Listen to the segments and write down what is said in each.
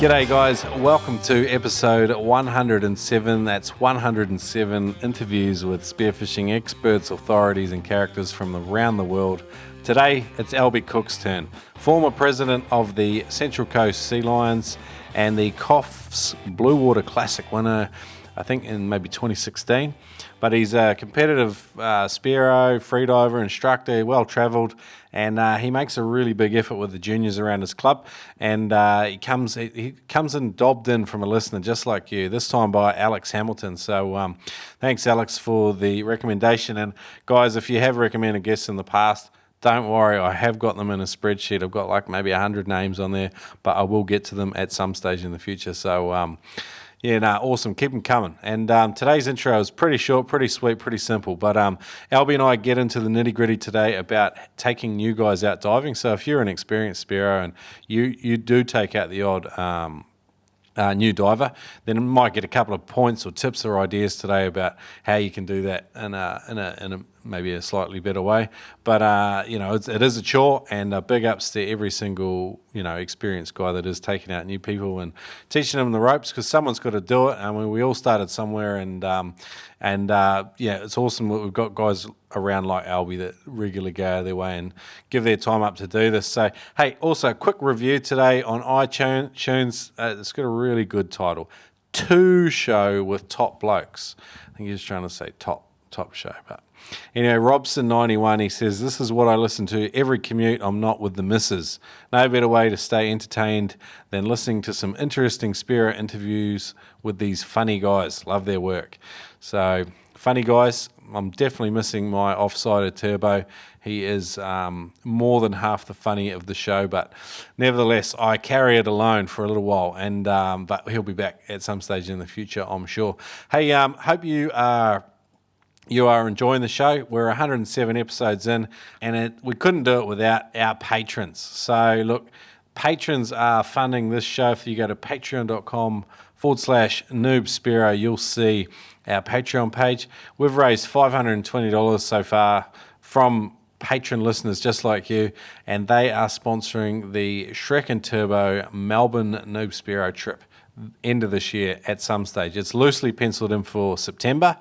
G'day guys, welcome to episode 107. That's 107 interviews with spearfishing experts, authorities and characters from around the world. Today it's Alistair Cooke's turn, former president of the Central Coast Sealions and the Coffs Blue Water Classic winner, I think in maybe 2016. But he's a competitive Spearo, freediver, instructor, well-travelled, and he makes a really big effort with the juniors around his club. And he comes in dobbed in from a listener just like you, this time by Alex Hamilton. So thanks, Alex, for the recommendation. And guys, if you have recommended guests in the past, don't worry, I have got them in a spreadsheet. I've got like maybe 100 names on there, but I will get to them at some stage in the future. So awesome. Keep them coming. And today's intro is pretty short, pretty sweet, pretty simple. But Alby and I get into the nitty-gritty today about taking new guys out diving. So if you're an experienced Spearo and you do take out the odd new diver, then you might get a couple of points or tips or ideas today about how you can do that in a maybe a slightly better way. But it is a chore, and big ups to every single experienced guy that is taking out new people and teaching them the ropes, because someone's got to do it. I mean, we all started somewhere, and it's awesome that we've got guys around like Alby that regularly go out of their way and give their time up to do this. So hey, also quick review today on iTunes. It's got a really good title, To Show with Top Blokes. I think he was trying to say top show, but Robson91, he says, this is what I listen to every commute I'm not with the missus. No better way to stay entertained than listening to some interesting Spearo interviews with these funny guys. Love their work. So funny guys, I'm definitely missing my off-sided Turbo. He is more than half the funny of the show, but nevertheless, I carry it alone for a little while, and but he'll be back at some stage in the future, I'm sure. Hey, hope you are enjoying the show. We're 107 episodes in, and we couldn't do it without our patrons. So look, patrons are funding this show. If you go to patreon.com/Noob Spearo, you'll see our Patreon page. We've raised $520 so far from patron listeners just like you, and they are sponsoring the Shrek and Turbo Melbourne Noob Spearo trip end of this year at some stage. It's loosely penciled in for September.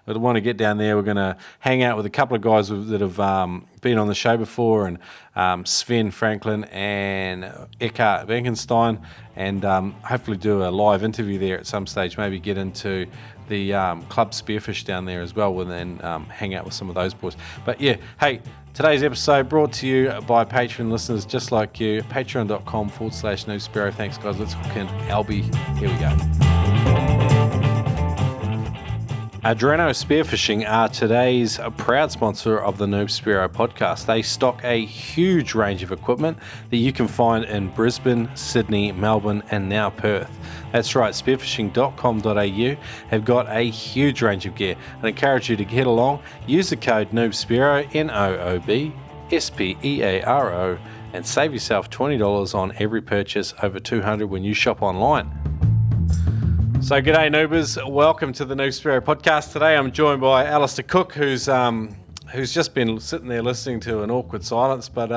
I want to get down there. We're going to hang out with a couple of guys that have been on the show before, and Sven Franklin and Eckhart Benkenstein, and hopefully do a live interview there at some stage, maybe get into the Club Spearfish down there as well, and then hang out with some of those boys. But yeah, hey, today's episode brought to you by Patreon listeners just like you, patreon.com/Noob Spearo. Thanks, guys. Let's hook in Alby. Here we go. Adreno Spearfishing are today's proud sponsor of the Noob Spearo podcast. They stock a huge range of equipment that you can find in Brisbane, Sydney, Melbourne, and now Perth. That's right, spearfishing.com.au have got a huge range of gear. I encourage you to get along, use the code Noob Spearo, NOOB SPEARO, and save yourself $20 on every purchase over $200 when you shop online. So g'day Noobers, welcome to the Noob Spearo podcast. Today I'm joined by Alistair Cooke, who's just been sitting there listening to an awkward silence, but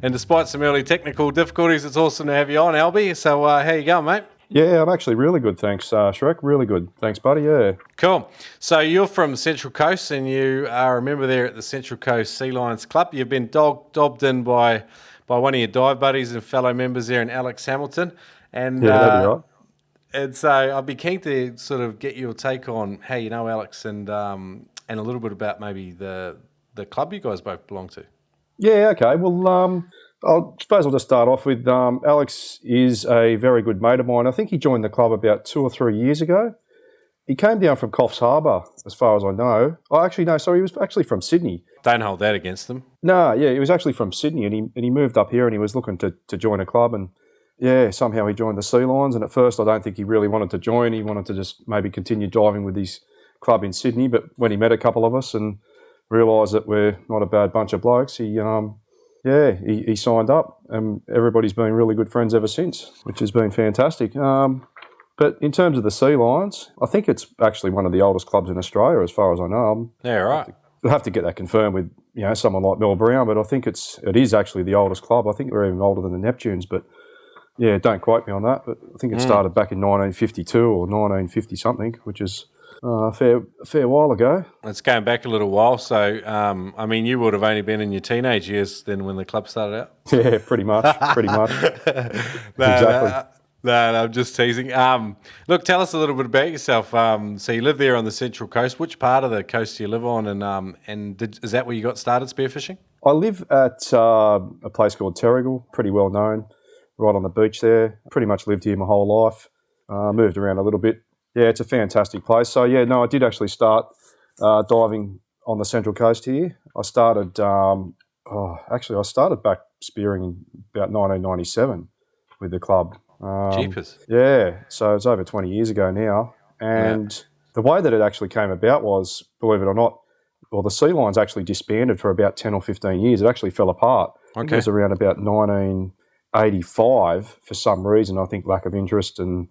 and despite some early technical difficulties, it's awesome to have you on, Alby. So how you going, mate? Yeah, I'm actually really good, thanks, Shrek. Really good, thanks, buddy. Yeah. Cool. So you're from Central Coast, and you are a member there at the Central Coast Sealions Club. You've been dobbed in by one of your dive buddies and fellow members there, in Alex Hamilton, and yeah, that'd be right. And so I'd be keen to sort of get your take on how you know Alex, and a little bit about maybe the club you guys both belong to. Yeah, okay. Well, I suppose I'll just start off with Alex is a very good mate of mine. I think he joined the club about 2 or 3 years ago. He came down from Coffs Harbour, as far as I know. Oh, actually, no, sorry, he was actually from Sydney. Don't hold that against them. No, yeah, he was actually from Sydney, and he moved up here, and he was looking to join a club, and yeah, somehow he joined the Sea Lions, and at first I don't think he really wanted to join. He wanted to just maybe continue diving with his club in Sydney, but when he met a couple of us and realised that we're not a bad bunch of blokes, he signed up, and everybody's been really good friends ever since, which has been fantastic. But in terms of the Sea Lions, I think it's actually one of the oldest clubs in Australia, as far as I know. Yeah, right. We'll have to get that confirmed with someone like Mel Brown, but I think it is actually the oldest club. I think we're even older than the Neptunes, but Yeah, don't quote me on that, but I think it started back in 1952 or 1950 something, which is a fair while ago. It's going back a little while. So, I mean, you would have only been in your teenage years then when the club started out. Yeah, pretty much. Exactly. No, I'm just teasing. Look, tell us a little bit about yourself. So you live there on the Central Coast. Which part of the coast do you live on? And is that where you got started spearfishing? I live at a place called Terrigal, pretty well known, right on the beach there. Pretty much lived here my whole life. Moved around a little bit. Yeah, it's a fantastic place. So, yeah, no, I did actually start diving on the Central Coast here. I started, I started back spearing in about 1997 with the club. Jeepers. Yeah, so it's over 20 years ago now. And the way that it actually came about was, believe it or not, well, the Sealions actually disbanded for about 10 or 15 years. It actually fell apart. Okay. It was around about 1985 for some reason. I think lack of interest and,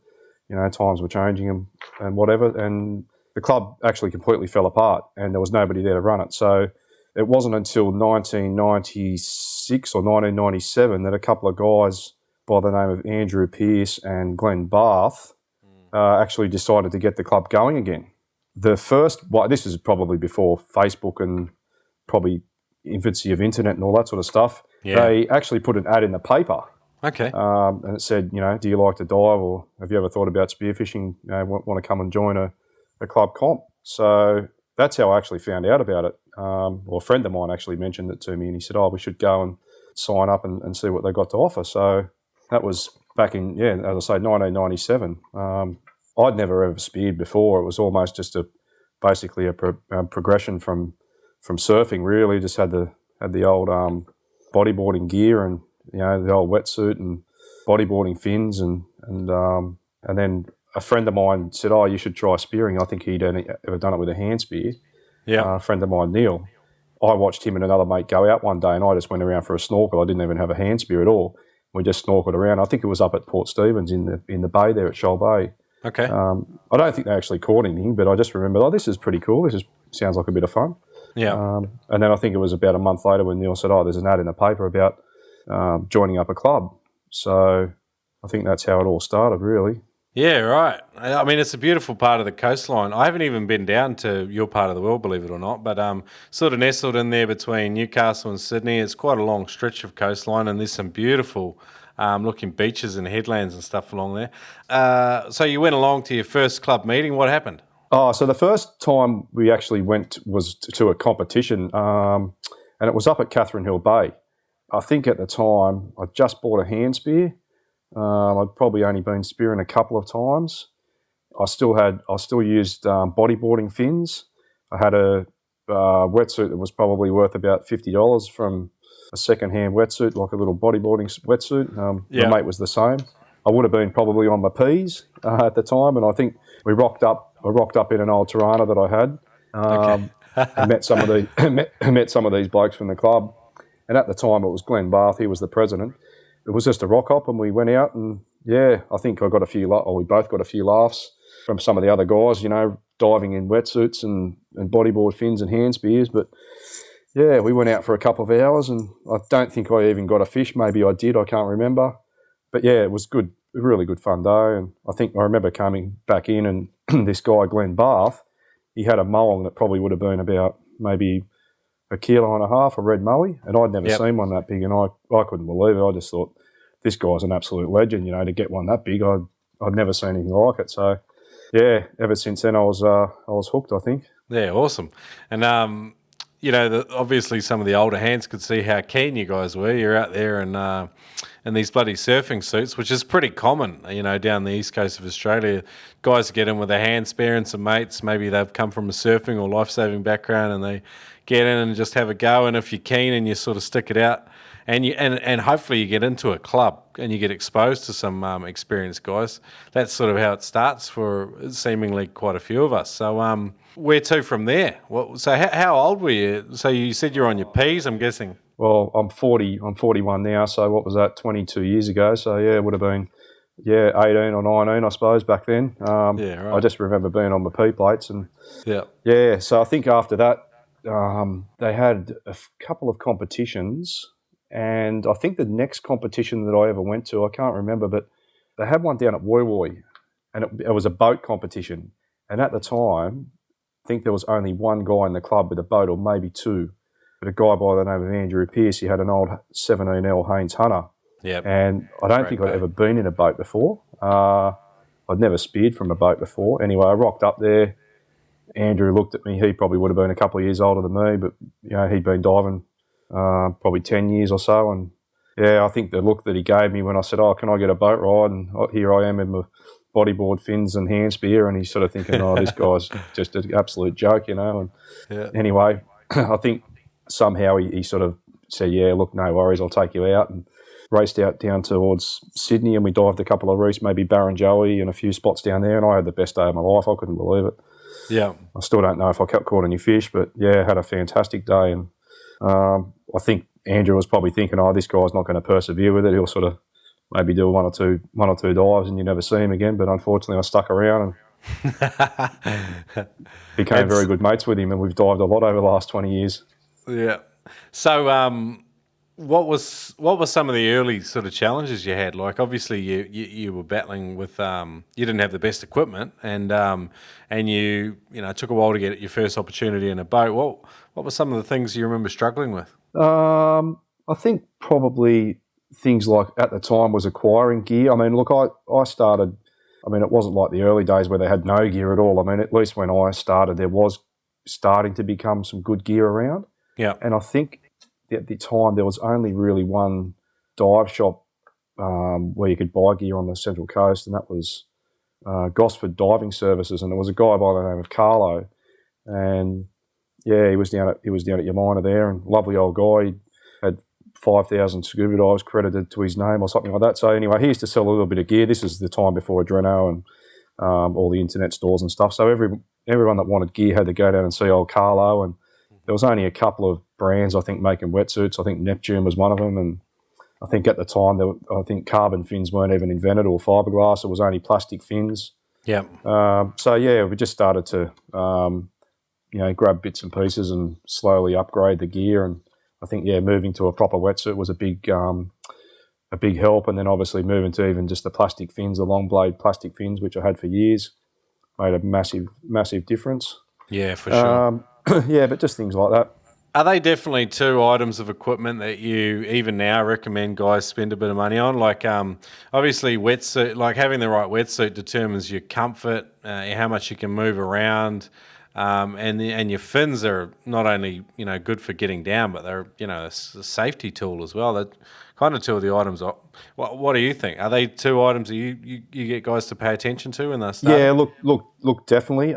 times were changing and whatever. And the club actually completely fell apart and there was nobody there to run it. So it wasn't until 1996 or 1997 that a couple of guys by the name of Andrew Pearce and Glenn Barth actually decided to get the club going again. This is probably before Facebook and probably infancy of internet and all that sort of stuff. Yeah. They actually put an ad in the paper. Okay. And it said, do you like to dive or have you ever thought about spearfishing? Want to come and join a club comp? So that's how I actually found out about it. A friend of mine actually mentioned it to me and he said, we should go and sign up and see what they got to offer. So that was back in, as I say, 1997. I'd never ever speared before. It was almost just basically a progression from surfing. Really, just had the old bodyboarding gear and the old wetsuit and bodyboarding fins and then a friend of mine said, you should try spearing. I think he'd only ever done it with a hand spear. Yeah. A friend of mine, Neil. I watched him and another mate go out one day and I just went around for a snorkel. I didn't even have a hand spear at all. We just snorkeled around. I think it was up at Port Stephens in the bay there at Shoal Bay. Okay. I don't think they actually caught anything, but I just remembered, this is pretty cool. Sounds like a bit of fun. Yeah. And then I think it was about a month later when Neil said, there's an ad in the paper about joining up a club. So I think that's how it all started, really. Yeah, right. I mean, it's a beautiful part of the coastline. I haven't even been down to your part of the world, believe it or not, but sort of nestled in there between Newcastle and Sydney. It's quite a long stretch of coastline and there's some beautiful looking beaches and headlands and stuff along there. So you went along to your first club meeting. What happened? So the first time we actually went was to a competition and it was up at Catherine Hill Bay. I think at the time I just bought a hand spear. I'd probably only been spearing a couple of times. I still used bodyboarding fins. I had a wetsuit that was probably worth about $50 from a second-hand wetsuit, like a little bodyboarding wetsuit. My mate was the same. I would have been probably on my P's at the time, and I think I rocked up in an old Tirana that I had. And met some of these blokes from the club. And at the time, it was Glenn Barth. He was the president. It was just a rock up, and we went out, and I think we both got a few laughs from some of the other guys, diving in wetsuits and bodyboard fins and hand spears. But we went out for a couple of hours, and I don't think I even got a fish. Maybe I did. I can't remember. But it was good, a really good fun day. And I think I remember coming back in, and this guy Glenn Barth, he had a mulling that probably would have been about maybe 1.5 kilos, a red mowie, and I'd never seen one that big, and I couldn't believe it. I just thought, this guy's an absolute legend, to get one that big. I'd never seen anything like it. So, ever since then I was hooked, I think. Yeah, awesome. And obviously some of the older hands could see how keen you guys were. You're out there in these bloody surfing suits, which is pretty common, down the east coast of Australia. Guys get in with a hand spear and some mates. Maybe they've come from a surfing or life-saving background and they get in and just have a go. And if you're keen and you sort of stick it out, and hopefully you get into a club and you get exposed to some experienced guys, that's sort of how it starts for seemingly quite a few of us. So where to from there? So how old were you? So you said you're on your P's, I'm guessing. Well, I'm 40. I'm 41 now. So what was that? 22 years ago. So it would have been 18 or 19, I suppose, back then. Right. I just remember being on my P plates and So I think after that they had a couple of competitions, And I think the next competition that I ever went to, I can't remember, but they had one down at Woy Woy, and it was a boat competition. And at the time, I think there was only one guy in the club with a boat, or maybe two. But a guy by the name of Andrew Pearce, he had an old 17L Haynes Hunter. Yep. And I don't think I'd ever been in a boat before. I'd never speared from a boat before. Anyway, I rocked up there. Andrew looked at me. He probably would have been a couple of years older than me, but he'd been diving probably 10 years or so. And I think the look that he gave me when I said, "Oh, can I get a boat ride?" And here I am in my bodyboard fins and hand spear, and he's sort of thinking, "Oh, this guy's just an absolute joke," And anyway, I think somehow he sort of said, "Yeah, look, no worries, I'll take you out." And raced out down towards Sydney, and we dived a couple of reefs, maybe Barrenjoey and a few spots down there, and I had the best day of my life. I couldn't believe it. Yeah. I still don't know if I caught any fish, but had a fantastic day. And I think Andrew was probably thinking, "Oh, this guy's not going to persevere with it. He'll sort of maybe do one or two dives and you never see him again." But unfortunately, I stuck around and became very good mates with him, and we've dived a lot over the last 20 years. Yeah. So, what was some of the early sort of challenges you had? Like, obviously, you were battling with you didn't have the best equipment, and you it took a while to get your first opportunity in a boat. What were some of the things you remember struggling with? I think probably things like at the time was acquiring gear. I mean, look, I started. I mean, it wasn't like the early days where they had no gear at all. I mean, at least when I started, there was starting to become some good gear around. Yeah, and I think at the time there was only really one dive shop where you could buy gear on the Central Coast, and that was Gosford Diving Services, and there was a guy by the name of Carlo, and he was down at Yamina there, and lovely old guy. He had 5,000 scuba dives credited to his name or something like that. So anyway, he used to sell a little bit of gear. This is the time before Adreno and all the internet stores and stuff. So everyone that wanted gear had to go down and see old Carlo, and there was only a couple of brands, I think, making wetsuits. I think Neptune was one of them, and I think at the time, I think carbon fins weren't even invented, or fiberglass. It was only plastic fins. Yeah. We just started to, grab bits and pieces and slowly upgrade the gear. And I think, moving to a proper wetsuit was a big help. And then obviously moving to even just the plastic fins, the long blade plastic fins, which I had for years, made a massive, massive difference. Yeah, for sure. But just things like that. Are they definitely two items of equipment that you even now recommend guys spend a bit of money on? Like, obviously, wetsuit, like having the right wetsuit determines your comfort, how much you can move around, and your fins are not only good for getting down, but they're a safety tool as well. They're kind of two of the items. What do you think? Are they two items that you get guys to pay attention to when they start? Yeah, look, definitely.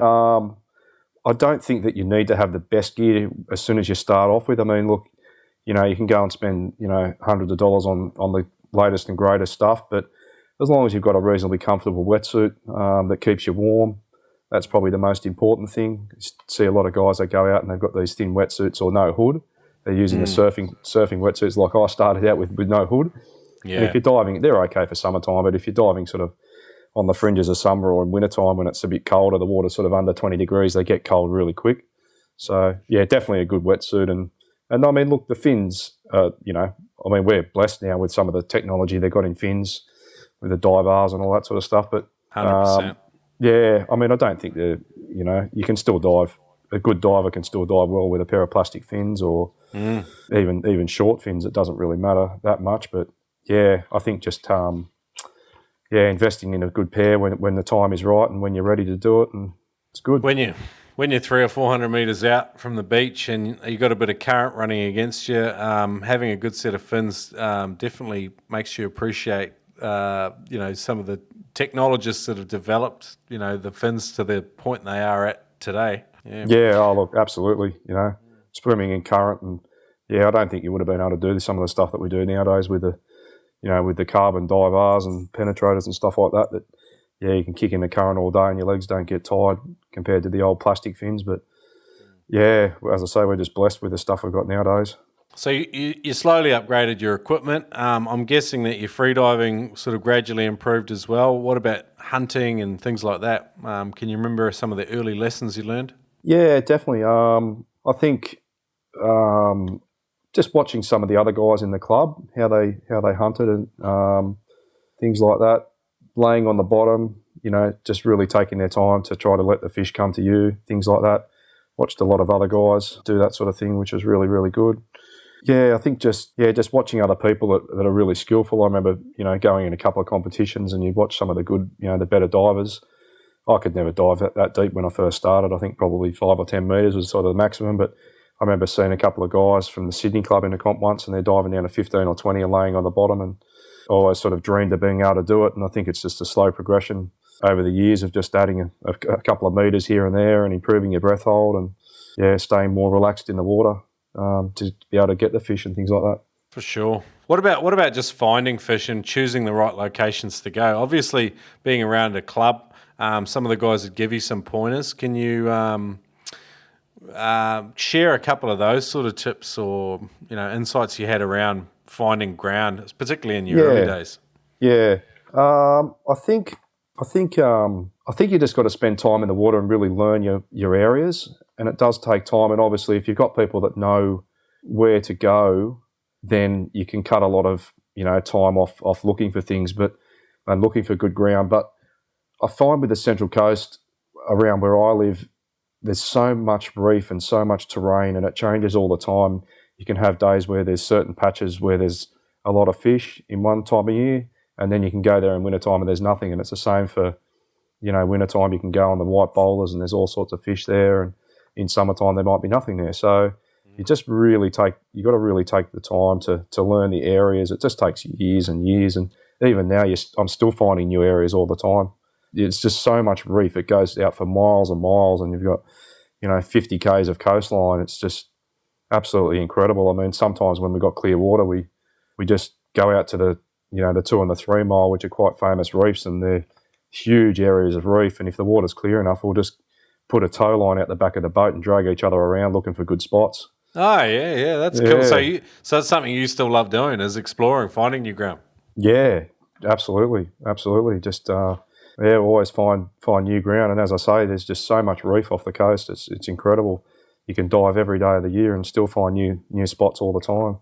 I don't think that you need to have the best gear as soon as you start off with. I mean, look, you can go and spend, hundreds of dollars on the latest and greatest stuff, but as long as you've got a reasonably comfortable wetsuit that keeps you warm, that's probably the most important thing. You see a lot of guys that go out and they've got these thin wetsuits or no hood. They're using the surfing wetsuits like I started out with no hood. Yeah. And if you're diving, they're okay for summertime, but if you're diving sort of on the fringes of summer or in wintertime when it's a bit colder, the water's sort of under 20 degrees, they get cold really quick. So, definitely a good wetsuit. And I mean, look, the fins, we're blessed now with some of the technology they've got in fins with the dive bars and all that sort of stuff. But 100%. I mean, I don't think that, you can still dive. A good diver can still dive well with a pair of plastic fins or even short fins. It doesn't really matter that much. But, I think just... investing in a good pair when the time is right and when you're ready to do it, and it's good. When you're 300 or 400 metres out from the beach and you got a bit of current running against you, having a good set of fins definitely makes you appreciate, some of the technologists that have developed, the fins to the point they are at today. Look, absolutely. Swimming in current, and I don't think you would have been able to do some of the stuff that we do nowadays with the carbon dive bars and penetrators and stuff like that, you can kick in the current all day and your legs don't get tired compared to the old plastic fins. But, as I say, we're just blessed with the stuff we've got nowadays. So you slowly upgraded your equipment. I'm guessing that your freediving sort of gradually improved as well. What about hunting and things like that? Can you remember some of the early lessons you learned? Yeah, definitely. I think just watching some of the other guys in the club, how they hunted and things like that, laying on the bottom, just really taking their time to try to let the fish come to you, things like that. Watched a lot of other guys do that sort of thing, which was really, really good. Yeah, I think just watching other people that are really skillful. I remember, going in a couple of competitions and you'd watch some of the good, the better divers. I could never dive that deep when I first started. I think probably 5 or 10 metres was sort of the maximum, but I remember seeing a couple of guys from the Sydney club in a comp once and they're diving down to 15 or 20 and laying on the bottom, and I always sort of dreamed of being able to do it, and I think it's just a slow progression over the years of just adding a couple of metres here and there and improving your breath hold and, staying more relaxed in the water to be able to get the fish and things like that. For sure. What about just finding fish and choosing the right locations to go? Obviously, being around a club, some of the guys would give you some pointers. Can you share a couple of those sort of tips or insights you had around finding ground, particularly in your early days? Yeah, I think you just got to spend time in the water and really learn your areas, and it does take time. And obviously, if you've got people that know where to go, then you can cut a lot of time off looking for things, and looking for good ground. But I find with the Central Coast around where I live, there's so much reef and so much terrain, and it changes all the time. You can have days where there's certain patches where there's a lot of fish in one time of year, and then you can go there in wintertime and there's nothing. And it's the same for, wintertime. You can go on the white boulders and there's all sorts of fish there, and in summertime there might be nothing there. So you got to really take the time to learn the areas. It just takes years and years, and even now I'm still finding new areas all the time. It's just so much reef. It goes out for miles and miles, and you've got 50 k's of coastline. It's just absolutely incredible. I mean, sometimes when we've got clear water, we just go out to the 2 and the 3 mile, which are quite famous reefs, and they're huge areas of reef. And if the water's clear enough, we'll just put a tow line out the back of the boat and drag each other around looking for good spots. Oh, yeah, that's cool. So it's something you still love doing, is exploring, finding new ground. Yeah, absolutely. Just always find new ground. And as I say, there's just so much reef off the coast. It's incredible. You can dive every day of the year and still find new spots all the time.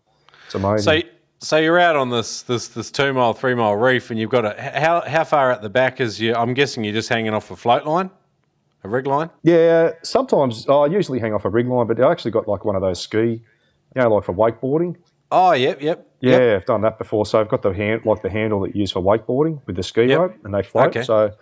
It's amazing. So you're out on this 2 mile, 3 mile reef, and you've got how far at the back is you? I'm guessing you're just hanging off a float line, a rig line. Yeah, sometimes I usually hang off a rig line, but I actually got like one of those ski, like for wakeboarding. Oh, yep. Yeah, I've done that before. So I've got the handle that you use for wakeboarding with the ski rope, and they float. Okay. So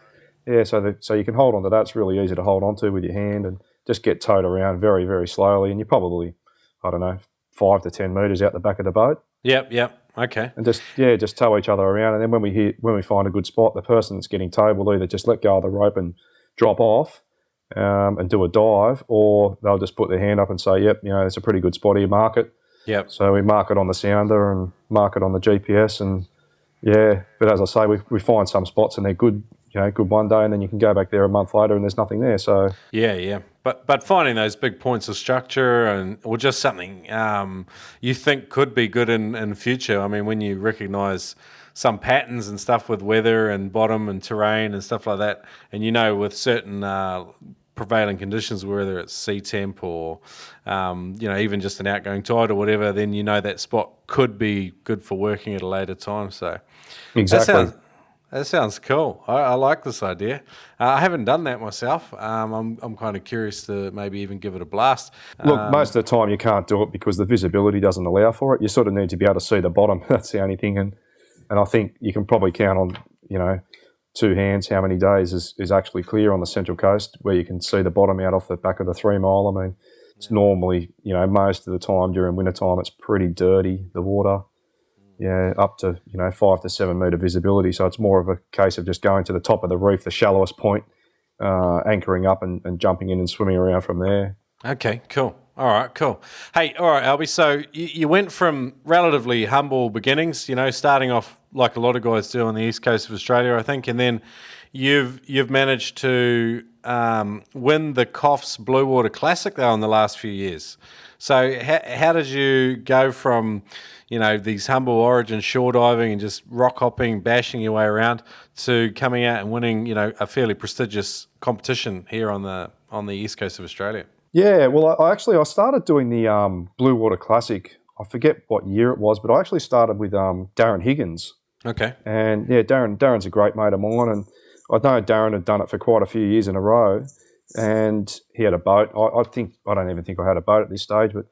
so you can hold on to that. It's really easy to hold on to with your hand and just get towed around very, very slowly. And you're probably, 5 to 10 metres out the back of the boat. Yep. Okay. And just tow each other around. And then when we find a good spot, the person that's getting towed will either just let go of the rope and drop off and do a dive, or they'll just put their hand up and say, yep, it's a pretty good spot here, mark it. Yep. So we mark it on the sounder and mark it on the GPS, and but as I say, we find some spots and they're good, good one day, and then you can go back there a month later and there's nothing there. So yeah. But finding those big points of structure or just something you think could be good in future. I mean, when you recognise some patterns and stuff with weather and bottom and terrain and stuff like that, and with certain prevailing conditions, whether it's sea temp or even just an outgoing tide or whatever, then that spot could be good for working at a later time. So exactly. That sounds cool. I like this idea. I haven't done that myself. I'm kind of curious to maybe even give it a blast. Look, most of the time you can't do it because the visibility doesn't allow for it. You sort of need to be able to see the bottom. That's the only thing. And I think you can probably count on, 2 hands how many days is actually clear on the Central Coast where you can see the bottom out off the back of the 3 mile. I mean, it's normally, most of the time during wintertime it's pretty dirty, the water. Yeah, up to 5 to 7 metre visibility. So it's more of a case of just going to the top of the reef, the shallowest point, anchoring up and jumping in and swimming around from there. Okay, cool. All right, cool. Hey, all right, Alby. So you went from relatively humble beginnings, starting off like a lot of guys do on the east coast of Australia, I think, and then you've managed to win the Coffs Blue Water Classic though in the last few years. So how did you go from these humble origin shore diving and just rock hopping, bashing your way around to coming out and winning, a fairly prestigious competition here on the east coast of Australia? Yeah, well, I started doing the Blue Water Classic, I forget what year it was, but I actually started with Darren Higgins. Okay. And yeah, Darren's a great mate of mine, and I know Darren had done it for quite a few years in a row, and he had a boat. I don't even think I had a boat at this stage, but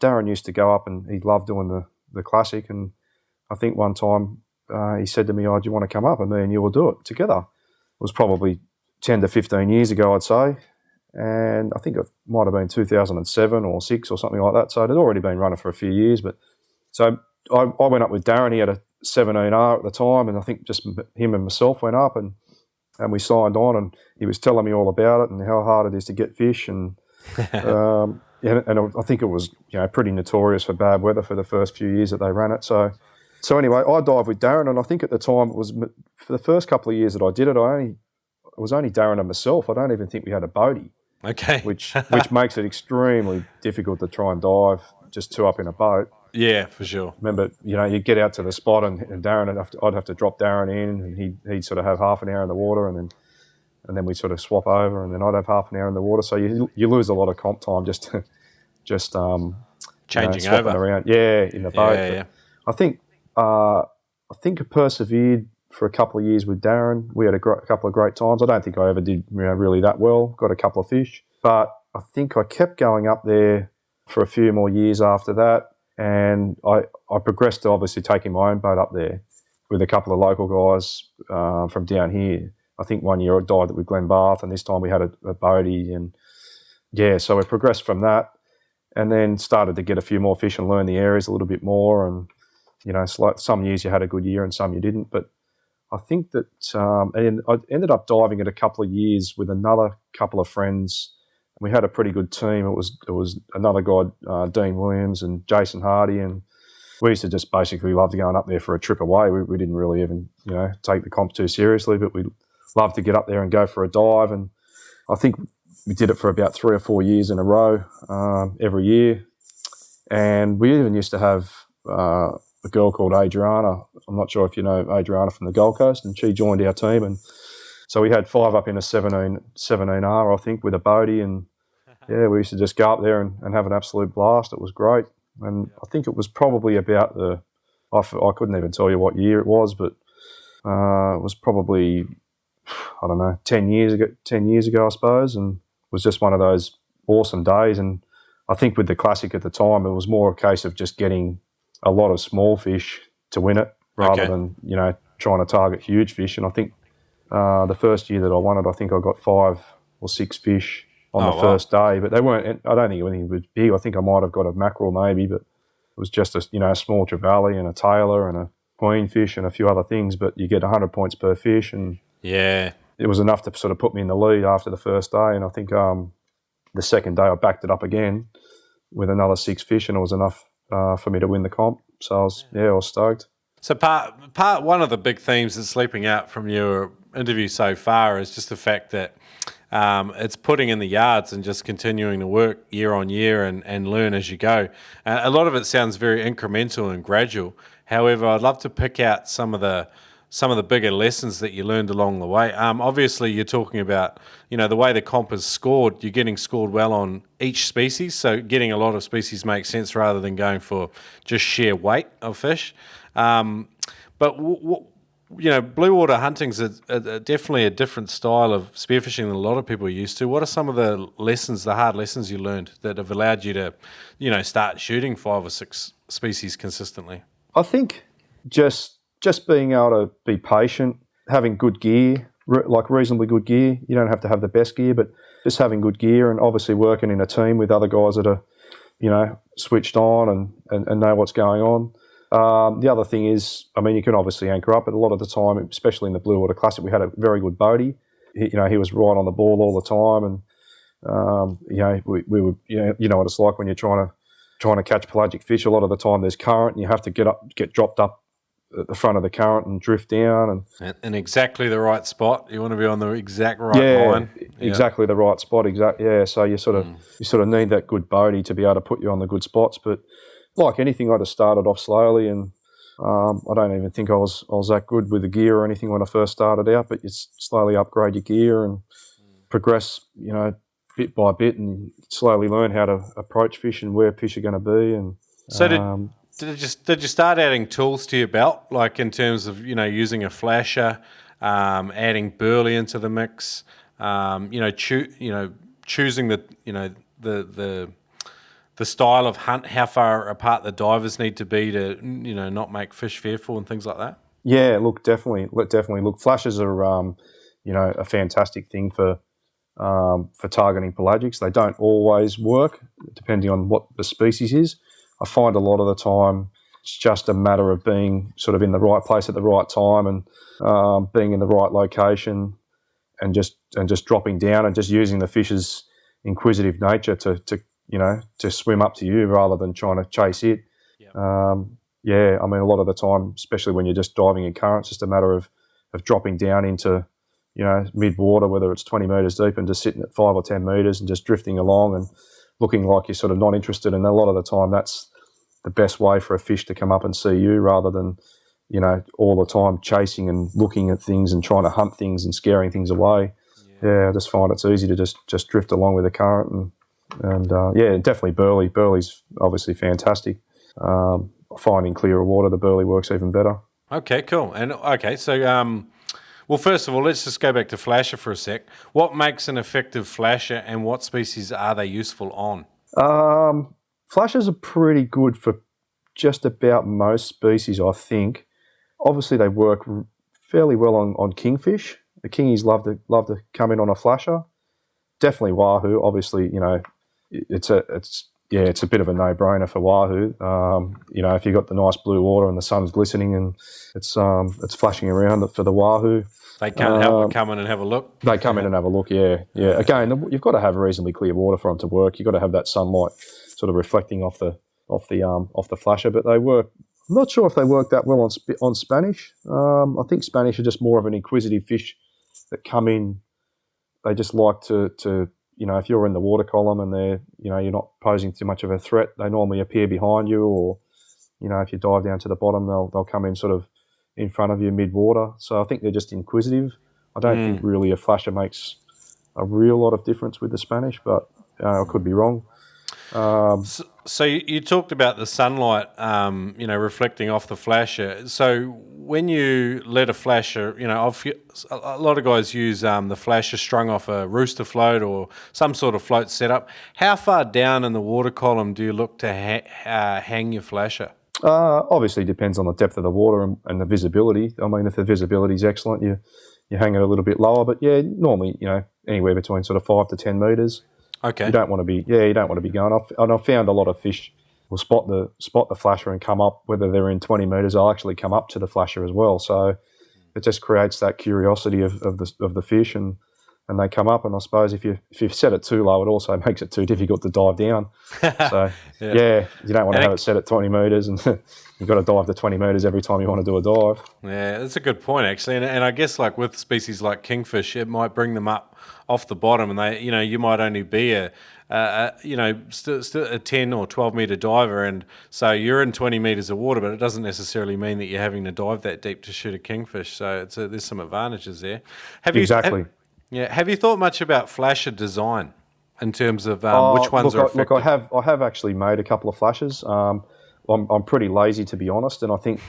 Darren used to go up and he loved doing the classic. And I think one time he said to me, "Oh, do you want to come up and me and you will do it together?" It was probably 10 to 15 years ago, I'd say. And I think it might have been 2007 or 6 or something like that. So it had already been running for a few years. But so I went up with Darren. He had a 17R at the time, and I think just him and myself went up and we signed on, and he was telling me all about it and how hard it is to get fish. And and I think it was pretty notorious for bad weather for the first few years that they ran it. So anyway, I dived with Darren, and I think at the time it was for the first couple of years that I did it, it was only Darren and myself. I don't even think we had a boatie. Okay. which makes it extremely difficult to try and dive just two up in a boat. Yeah, for sure. Remember, you get out to the spot and Darren, I'd have to drop Darren in, and he'd sort of have half an hour in the water, and then we'd sort of swap over, and then I'd have half an hour in the water. So you lose a lot of comp time just changing over around. Yeah, in the boat. Yeah. I think I persevered for a couple of years with Darren. We had a couple of great times. I don't think I ever did really that well. Got a couple of fish, but I think I kept going up there for a few more years after that. And I progressed to obviously taking my own boat up there with a couple of local guys from down here. I think one year I dived it with Glenn Barth, and this time we had a boatie. And yeah, so we progressed from that, and then started to get a few more fish and learn the areas a little bit more. And some years you had a good year and some you didn't. But I think that and I ended up diving it a couple of years with another couple of friends. We had a pretty good team. It was another guy, Dean Williams and Jason Hardy, and we used to just basically love going up there for a trip away. We didn't really even take the comp too seriously, but we loved to get up there and go for a dive. And I think we did it for about 3 or 4 years in a row every year. And we even used to have a girl called Adriana. I'm not sure if you know Adriana from the Gold Coast, and she joined our team. And so we had 5 up in a 17R, I think, with a boatie, and yeah, we used to just go up there and have an absolute blast. It was great, and I think it was probably about I couldn't even tell you what year it was, but it was probably, I don't know, 10 years ago, I suppose, and it was just one of those awesome days. And I think with the Classic at the time, it was more a case of just getting a lot of small fish to win it rather than trying to target huge fish. And I think the first year that I won it, I think I got 5 or 6 fish on the first day, but they weren't. I don't think anything was big. I think I might have got a mackerel maybe, but it was just a small trevally and a tailor and a queenfish and a few other things. But you get 100 points per fish, and yeah, it was enough to sort of put me in the lead after the first day. And I think the second day I backed it up again with another 6 fish, and it was enough for me to win the comp. So I was stoked. So part one of the big themes that's sleeping out from your interview so far is just the fact that it's putting in the yards and just continuing to work year on year and learn as you go. A lot of it sounds very incremental and gradual. However, I'd love to pick out some of the bigger lessons that you learned along the way. Obviously, you're talking about the way the comp is scored. You're getting scored well on each species, so getting a lot of species makes sense rather than going for just sheer weight of fish. But blue water hunting's definitely a different style of spearfishing than a lot of people are used to. What are some of the hard lessons you learned that have allowed you to, start shooting 5 or 6 species consistently? I think just being able to be patient, having good gear, like reasonably good gear. You don't have to have the best gear, but just having good gear, and obviously working in a team with other guys that are, switched on and know what's going on. The other thing is, you can obviously anchor up, but a lot of the time, especially in the Blue Water Classic, we had a very good boatie. He was right on the ball all the time, and we would, you know what it's like when you're trying to catch pelagic fish. A lot of the time, there's current, and you have to get dropped up at the front of the current and drift down, and in exactly the right spot. You want to be on the exact right line. Exactly the right spot. So you sort of need that good boatie to be able to put you on the good spots, but. Like anything, I just started off slowly, and I don't even think I was that good with the gear or anything when I first started out. But you slowly upgrade your gear and progress, bit by bit, and slowly learn how to approach fish and where fish are going to be. And So did you start adding tools to your belt, like in terms of using a flasher, adding Burley into the mix, choosing the style of hunt, how far apart the divers need to be to not make fish fearful and things like that? Yeah, look, definitely. Look, flashes are a fantastic thing for targeting pelagics. They don't always work depending on what the species is. I find a lot of the time it's just a matter of being sort of in the right place at the right time and being in the right location and just dropping down and just using the fish's inquisitive nature to swim up to you rather than trying to chase it. Yep. I mean, a lot of the time, especially when you're just diving in currents, it's just a matter of dropping down into mid-water, whether it's 20 metres deep and just sitting at 5 or 10 metres and just drifting along and looking like you're sort of not interested. And a lot of the time that's the best way for a fish to come up and see you rather than, all the time chasing and looking at things and trying to hunt things and scaring things away. Yeah, I just find it's easy to just drift along with the current and definitely Burley. Burley's obviously fantastic. Finding clearer water, the Burley works even better. Okay, cool. And okay, so well, first of all, let's just go back to flasher for a sec. What makes an effective flasher, and what species are they useful on? Flashers are pretty good for just about most species, I think. Obviously, they work fairly well on kingfish. The kingies love to come in on a flasher. Definitely wahoo. Obviously, it's a bit of a no-brainer for wahoo. If you've got the nice blue water and the sun's glistening and it's flashing around for the wahoo. They can't help but come in and have a look. They come in and have a look, yeah. Again, you've got to have reasonably clear water for them to work. You've got to have that sunlight sort of reflecting off the flasher, but they work. I'm not sure if they work that well on Spanish. I think Spanish are just more of an inquisitive fish that come in. They just like to if you're in the water column and they're, you're not posing too much of a threat, they normally appear behind you, or, if you dive down to the bottom, they'll come in sort of in front of you mid-water. So I think they're just inquisitive. I don't think really a flasher makes a real lot of difference with the Spanish, but I could be wrong. So you talked about the sunlight, reflecting off the flasher. So when you let a flasher, a lot of guys use the flasher strung off a rooster float or some sort of float setup. How far down in the water column do you look to hang your flasher? Obviously, it depends on the depth of the water and the visibility. I mean, if the visibility is excellent, you hang it a little bit lower. But yeah, normally, anywhere between sort of 5 to 10 metres. Okay. You don't want to be going off. And I've found a lot of fish will spot the flasher and come up, whether they're in 20 metres, they'll actually come up to the flasher as well. So it just creates that curiosity of the fish and they come up. And I suppose if you set it too low, it also makes it too difficult to dive down. So you don't want to have it set at 20 metres and you've got to dive to 20 metres every time you want to do a dive. Yeah, that's a good point actually. And I guess like with species like kingfish, it might bring them up off the bottom, and they, you might only be a 10 or 12 metre diver, and so you're in 20 metres of water, but it doesn't necessarily mean that you're having to dive that deep to shoot a kingfish. So there's some advantages there. Have you thought much about flasher design in terms of which ones are effective? Look, I have actually made a couple of flashes. I'm pretty lazy, to be honest, and I think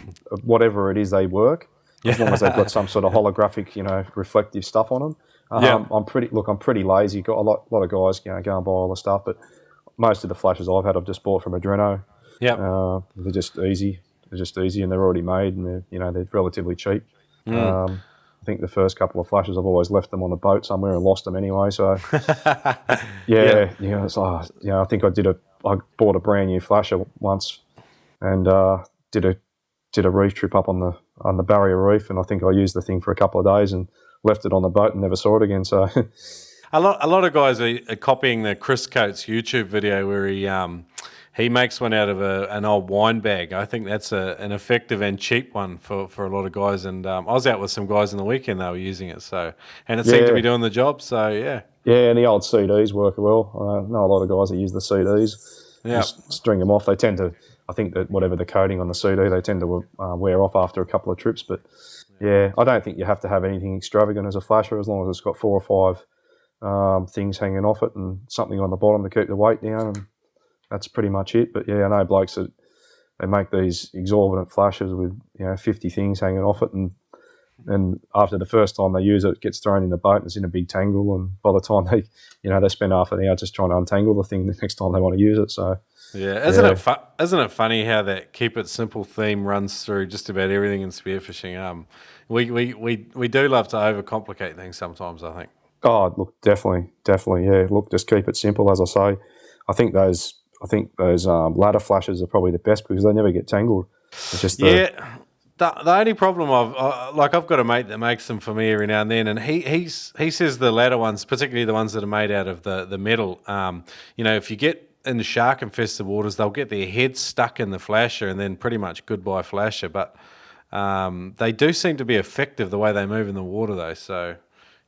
whatever it is, they work as long as they've got some sort of holographic, reflective stuff on them. I'm pretty lazy. Got a lot of guys, go and buy all the stuff, but most of the flashes I've had, I've just bought from Adreno. Yeah, they're just easy. And they're already made, and they're relatively cheap. I think the first couple of flashes I've always left them on a boat somewhere and lost them anyway. So it's I think I bought a brand new flasher once and did a reef trip up on the barrier reef, and I think I used the thing for a couple of days and left it on the boat and never saw it again. So a lot of guys are copying the Chris Coates YouTube video where he makes one out of an old wine bag. I think that's an effective and cheap one for a lot of guys. And I was out with some guys on the weekend, they were using it. And it seemed to be doing the job. So yeah. Yeah, and the old CDs work well. I know a lot of guys that use the CDs. Yeah. Just string them off. They tend to, I think that whatever the coating on the CD, they tend to wear off after a couple of trips. But yeah, I don't think you have to have anything extravagant as a flasher, as long as it's got 4 or 5 things hanging off it and something on the bottom to keep the weight down, and that's pretty much it. But yeah, I know blokes that they make these exorbitant flashes with 50 things hanging off it, and after the first time they use it, it gets thrown in the boat and it's in a big tangle, and by the time they spend half an hour just trying to untangle the thing the next time they want to use it. So yeah, isn't it funny how that keep it simple theme runs through just about everything in spearfishing? We do love to overcomplicate things sometimes, I think. Oh, look, definitely, yeah. Look, just keep it simple, as I say. I think those ladder flashes are probably the best because they never get tangled. It's just the only problem I've got a mate that makes them for me every now and then, and he says the ladder ones, particularly the ones that are made out of the metal, if you get in the shark infested waters, they'll get their heads stuck in the flasher and then pretty much goodbye flasher. But they do seem to be effective the way they move in the water, though. So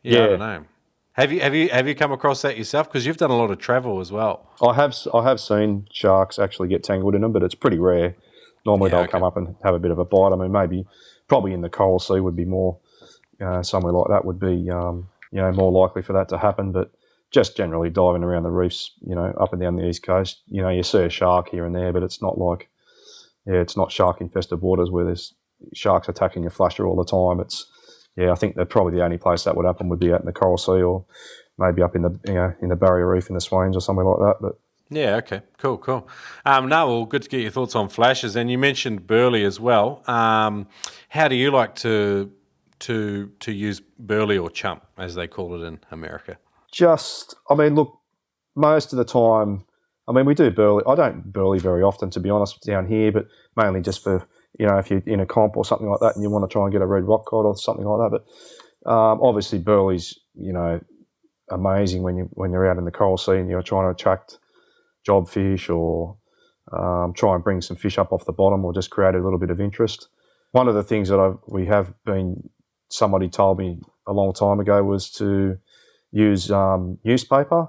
I don't know. Have you come across that yourself? Because you've done a lot of travel as well. I have seen sharks actually get tangled in them, but it's pretty rare. Normally they'll come up and have a bit of a bite. I mean, probably in the Coral Sea would be more, somewhere like that would be, more likely for that to happen. But just generally diving around the reefs, up and down the East Coast, you see a shark here and there, but it's not like, it's not shark-infested waters where there's sharks attacking your flasher all the time. I think that probably the only place that would happen would be out in the Coral Sea or maybe up in the Barrier Reef in the Swains or something like that. But yeah, okay, cool. Good to get your thoughts on flashes. And you mentioned Burley as well. How do you like to use Burley or Chum, as they call it in America? Look, most of the time, we do Burley. I don't Burley very often, to be honest, down here, but mainly just for, if you're in a comp or something like that and you want to try and get a red rock cod or something like that. But obviously Burley's, amazing when you're out in the Coral Sea and you're trying to attract job fish or try and bring some fish up off the bottom or just create a little bit of interest. One of the things that somebody told me a long time ago was to use newspaper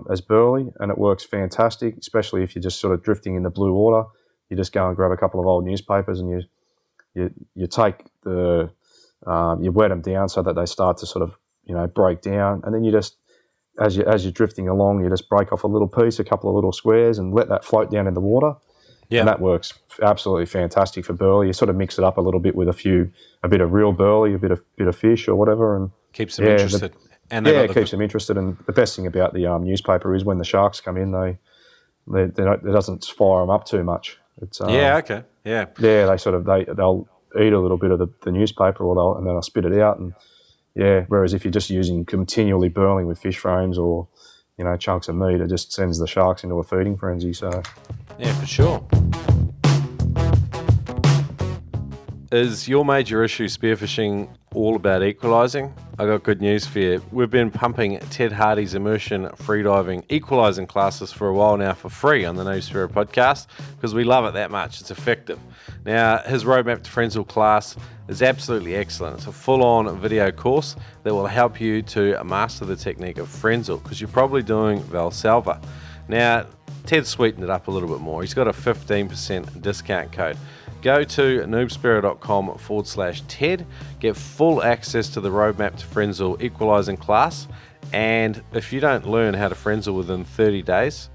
as Burley, and it works fantastic, especially if you're just sort of drifting in the blue water. You just go and grab a couple of old newspapers and you take you wet them down so that they start to sort of break down, and then you just as you're drifting along, you just break off a little piece, a couple of little squares, and let that float down in the water. Yeah. And that works absolutely fantastic for Burley. You sort of mix it up a little bit with a bit of real Burley, a bit of fish or whatever, and keeps them interested. It keeps them interested. And the best thing about the newspaper is when the sharks come in, it doesn't fire them up too much. It's okay. They'll eat a little bit of the newspaper, and then they'll spit it out. And whereas if you're just using continually burling with fish frames or chunks of meat, it just sends the sharks into a feeding frenzy. So yeah, for sure. Is your major issue spearfishing all about equalising? I got good news for you. We've been pumping Ted Hardy's immersion freediving equalising classes for a while now for free on the Noobs podcast because we love it that much. It's effective. Now, his roadmap to Frenzal class is absolutely excellent. It's a full-on video course that will help you to master the technique of Frenzal because you're probably doing Valsalva. Now, Ted sweetened it up a little bit more. He's got a 15% discount code. Go to noobspearo.com/TED, get full access to the roadmap to Frenzal equalising class, and if you don't learn how to Frenzal within 30 days,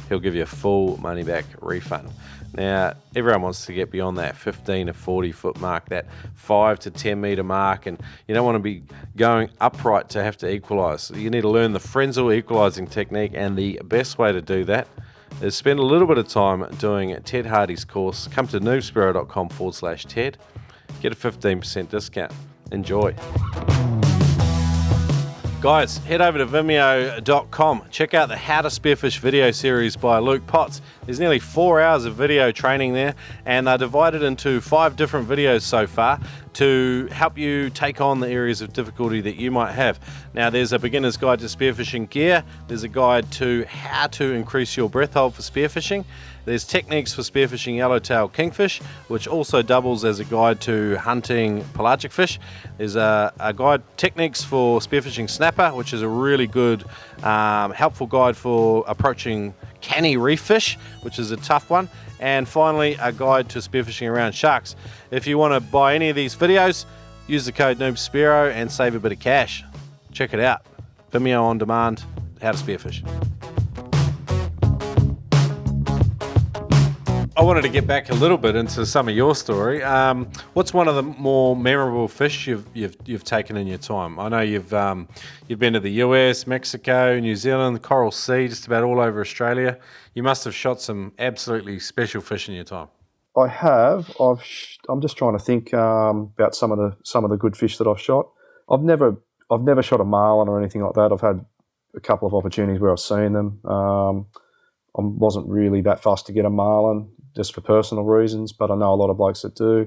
he'll give you a full money back refund. Now, everyone wants to get beyond that 15 to 40 foot mark, that 5 to 10 metre mark, and you don't want to be going upright to have to equalise. So you need to learn the Frenzal equalising technique, and the best way to do that is spend a little bit of time doing Ted Hardy's course. Come to noobspearo.com/TED, get a 15% discount. Enjoy. Guys, head over to vimeo.com. Check out the How to Spearfish video series by Luke Potts. There's nearly 4 hours of video training there, and they're divided into 5 different videos so far to help you take on the areas of difficulty that you might have. Now, there's a beginner's guide to spearfishing gear. There's a guide to how to increase your breath hold for spearfishing. There's techniques for spearfishing yellowtail kingfish, which also doubles as a guide to hunting pelagic fish. There's a guide, techniques for spearfishing snapper, which is a really good, helpful guide for approaching canny reef fish, which is a tough one. And finally, a guide to spearfishing around sharks. If you want to buy any of these videos, use the code Spearo and save a bit of cash. Check it out. Vimeo on demand, How to Spearfish. I wanted to get back a little bit into some of your story. What's one of the more memorable fish you've taken in your time? I know you've been to the US, Mexico, New Zealand, Coral Sea, just about all over Australia. You must have shot some absolutely special fish in your time. I have. I'm just trying to think about some of the good fish that I've shot. I've never shot a marlin or anything like that. I've had a couple of opportunities where I've seen them. I wasn't really that fussed to get a marlin just for personal reasons, but I know a lot of blokes that do,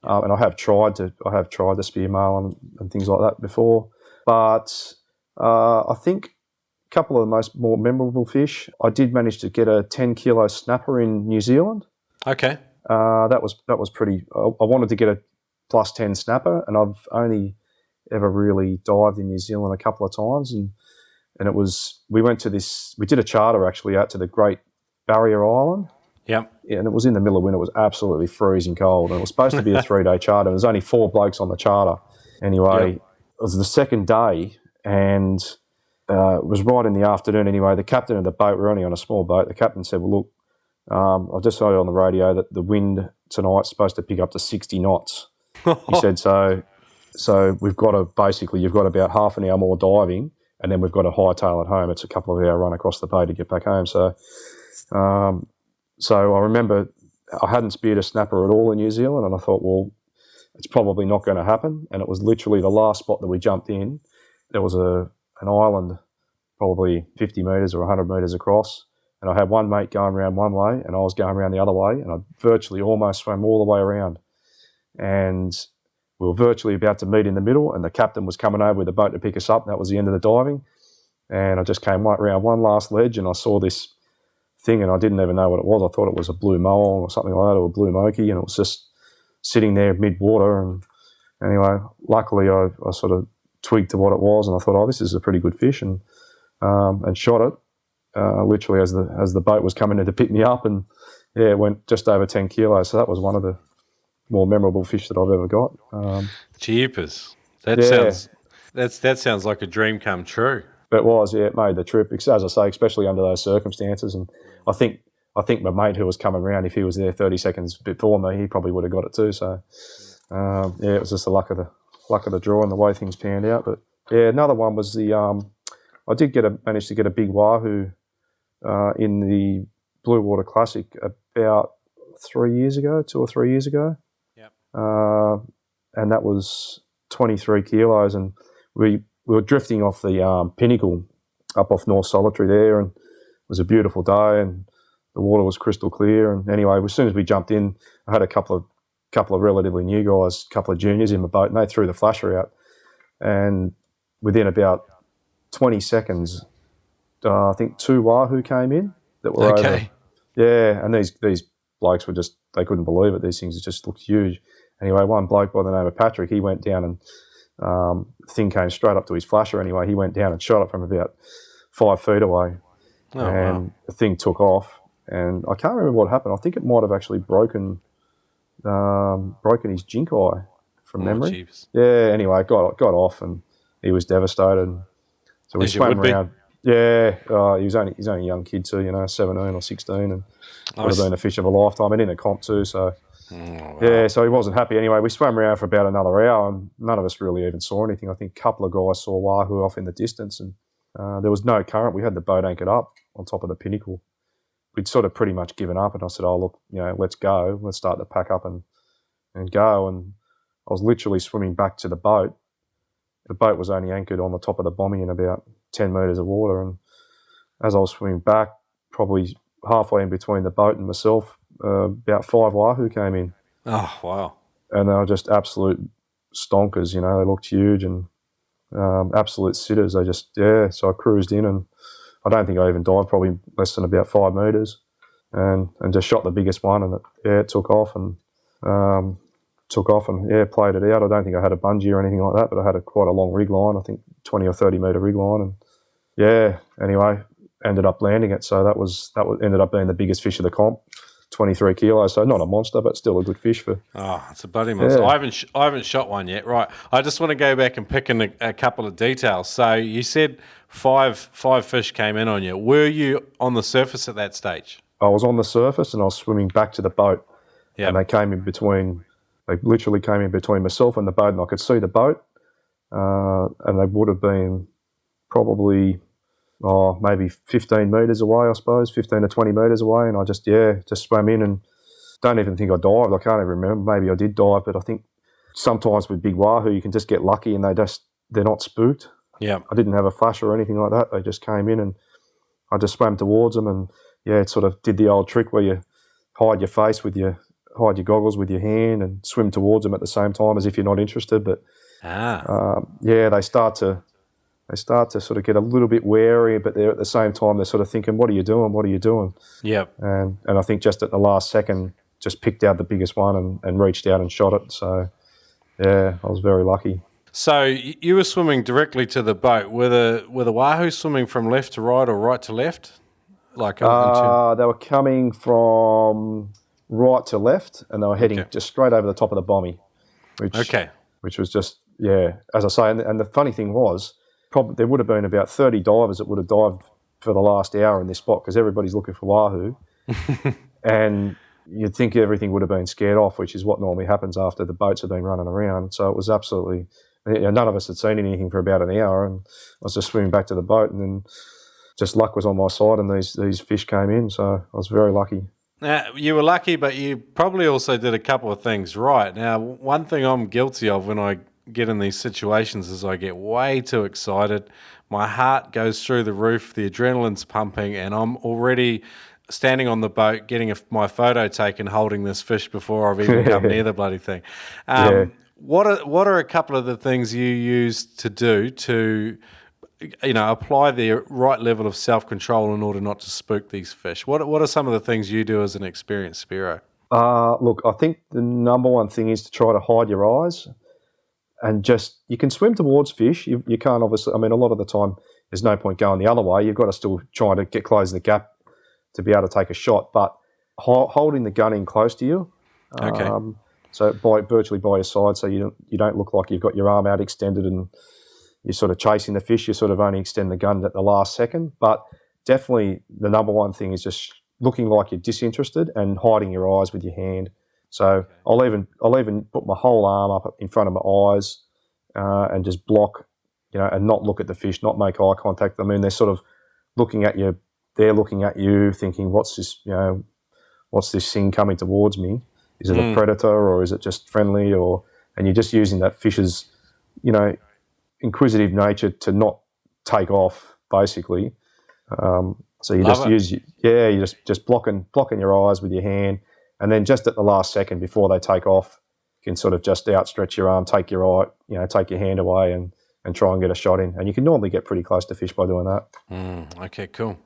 and I have tried to spear marlin and things like that before. But I think a couple of the more memorable fish, I did manage to get a 10-kilo snapper in New Zealand. Okay. That was pretty. I wanted to get a plus 10 snapper, and I've only ever really dived in New Zealand a couple of times, and it was, we did a charter actually out to the Great Barrier Island. Yep. Yeah, and it was in the middle of winter. It was absolutely freezing cold, and it was supposed to be a 3-day charter. There was only 4 blokes on the charter. Anyway, It was the second day, and it was right in the afternoon anyway. The captain of the boat, we're only on a small boat, the captain said, well, look, I've just heard on the radio that the wind tonight's supposed to pick up to 60 knots. He said, so we've got to, basically, you've got about half an hour more diving, and then we've got a hightail at home. It's a couple of hour run across the bay to get back home. So I remember I hadn't speared a snapper at all in New Zealand, and I thought, well, it's probably not going to happen. And it was literally the last spot that we jumped in. There was an island probably 50 metres or 100 metres across, and I had one mate going around one way, and I was going around the other way, and I virtually almost swam all the way around. And we were virtually about to meet in the middle, and the captain was coming over with a boat to pick us up. That was the end of the diving. And I just came right around one last ledge, and I saw this thing, and I didn't even know what it was. I thought it was a blue moa or something like that, or a blue moki, and it was just sitting there mid-water. And anyway, luckily I sort of twigged to what it was, and I thought, oh, this is a pretty good fish, and shot it literally as the boat was coming in to pick me up, and yeah, it went just over 10 kilos. So that was one of the more memorable fish that I've ever got. Jeepers. That sounds like a dream come true. It was, yeah, it made the trip, as I say, especially under those circumstances. And I think my mate who was coming around, if he was there 30 seconds before me, he probably would have got it too. So, yeah, it was just the luck of the draw and the way things panned out. But yeah, another one was I did manage to get a big wahoo in the Blue Water Classic about 2 or 3 years ago. Yep. And that was 23 kilos, and we were drifting off the Pinnacle up off North Solitary there, and it was a beautiful day, and the water was crystal clear. And anyway, as soon as we jumped in, I had a couple of relatively new guys, a couple of juniors in the boat, and they threw the flasher out. And within about 20 seconds, I think 2 wahoo came in that were over. Yeah, and these blokes were just, they couldn't believe it. These things just looked huge. Anyway, one bloke by the name of Patrick, he went down, and the thing came straight up to his flasher anyway. He went down and shot it from about 5 feet away. Oh, and wow. The thing took off, and I can't remember what happened. I think it might have actually broken his jink eye from memory. Geez. Yeah, anyway, it got off, and he was devastated. So we swam around. Yeah, he was only a young kid too, 17 or 16, and would have been a fish of a lifetime, and in a comp too. So wow. Yeah, so he wasn't happy. Anyway, we swam around for about another hour, and none of us really even saw anything. I think a couple of guys saw wahoo off in the distance, and there was no current. We had the boat anchored up on top of the Pinnacle. We'd sort of pretty much given up, and I said, "Oh, look, let's go. Let's start to pack up and go." And I was literally swimming back to the boat. The boat was only anchored on the top of the bommy in about 10 metres of water, and as I was swimming back, probably halfway in between the boat and myself, about 5 wahoo came in. Oh, wow. And they were just absolute stonkers, they looked huge, and absolute sitters. So I cruised in, and I don't think I even dived, probably less than about 5 metres, and just shot the biggest one, and it took off, and played it out. I don't think I had a bungee or anything like that, but I had quite a long rig line, I think 20 or 30 metre rig line, and anyway, ended up landing it. So that ended up being the biggest fish of the comp, 23 kilos. So not a monster, but still a good fish for. Oh, it's a bloody monster. Yeah. I haven't shot one yet. Right. I just want to go back and pick in a couple of details. So you said five fish came in on you. Were you on the surface at that stage? I was on the surface and I was swimming back to the boat, Yep. and they literally came in between myself and the boat, and I could see the boat, and they would have been probably maybe 15 metres away, I suppose, 15 to 20 metres away, and I just swam in and don't even think I dived. I can't even remember. Maybe I did dive, but I think sometimes with big wahoo you can just get lucky and they're not spooked. Yeah. I didn't have a flash or anything like that. They just came in and I just swam towards them, and it sort of did the old trick where you hide your goggles with your hand and swim towards them at the same time as if you're not interested. But they start to sort of get a little bit wary, but they're at the same time they're sort of thinking, "What are you doing? What are you doing?" Yep. And I think just at the last second, just picked out the biggest one and reached out and shot it. So I was very lucky. So you were swimming directly to the boat. Were the wahoo swimming from left to right or right to left? They were coming from right to left, and they were heading just straight over the top of the bommy, which was just as I say. And the funny thing was, probably there would have been about 30 divers that would have dived for the last hour in this spot because everybody's looking for wahoo, and you'd think everything would have been scared off, which is what normally happens after the boats have been running around. So it was absolutely. None of us had seen anything for about an hour, and I was just swimming back to the boat, and then just luck was on my side, and these fish came in, so I was very lucky. Now, you were lucky, but you probably also did a couple of things right. Now, one thing I'm guilty of when I get in these situations is I get way too excited. My heart goes through the roof, the adrenaline's pumping, and I'm already standing on the boat getting my photo taken holding this fish before I've even come near the bloody thing. What are a couple of the things you use to do to, apply the right level of self-control in order not to spook these fish? What are some of the things you do as an experienced Spearo? Look, I think the number one thing is to try to hide your eyes, and you can swim towards fish. You can't obviously. I mean, a lot of the time there's no point going the other way. You've got to still try to close the gap to be able to take a shot, but holding the gun in close to you. Okay. So virtually by your side, so you don't look like you've got your arm out extended and you're sort of chasing the fish. You sort of only extend the gun at the last second. But definitely the number one thing is just looking like you're disinterested and hiding your eyes with your hand. So I'll even put my whole arm up in front of my eyes and just block, and not look at the fish, not make eye contact. I mean, they're sort of looking at you. They're looking at you, thinking, "What's this thing coming towards me? Is it a predator or is it just friendly?" And you're just using that fish's, inquisitive nature to not take off, basically. So you you're just blocking your eyes with your hand, and then just at the last second before they take off, you can sort of just outstretch your arm, take your hand away, and try and get a shot in. And you can normally get pretty close to fish by doing that. Okay, cool.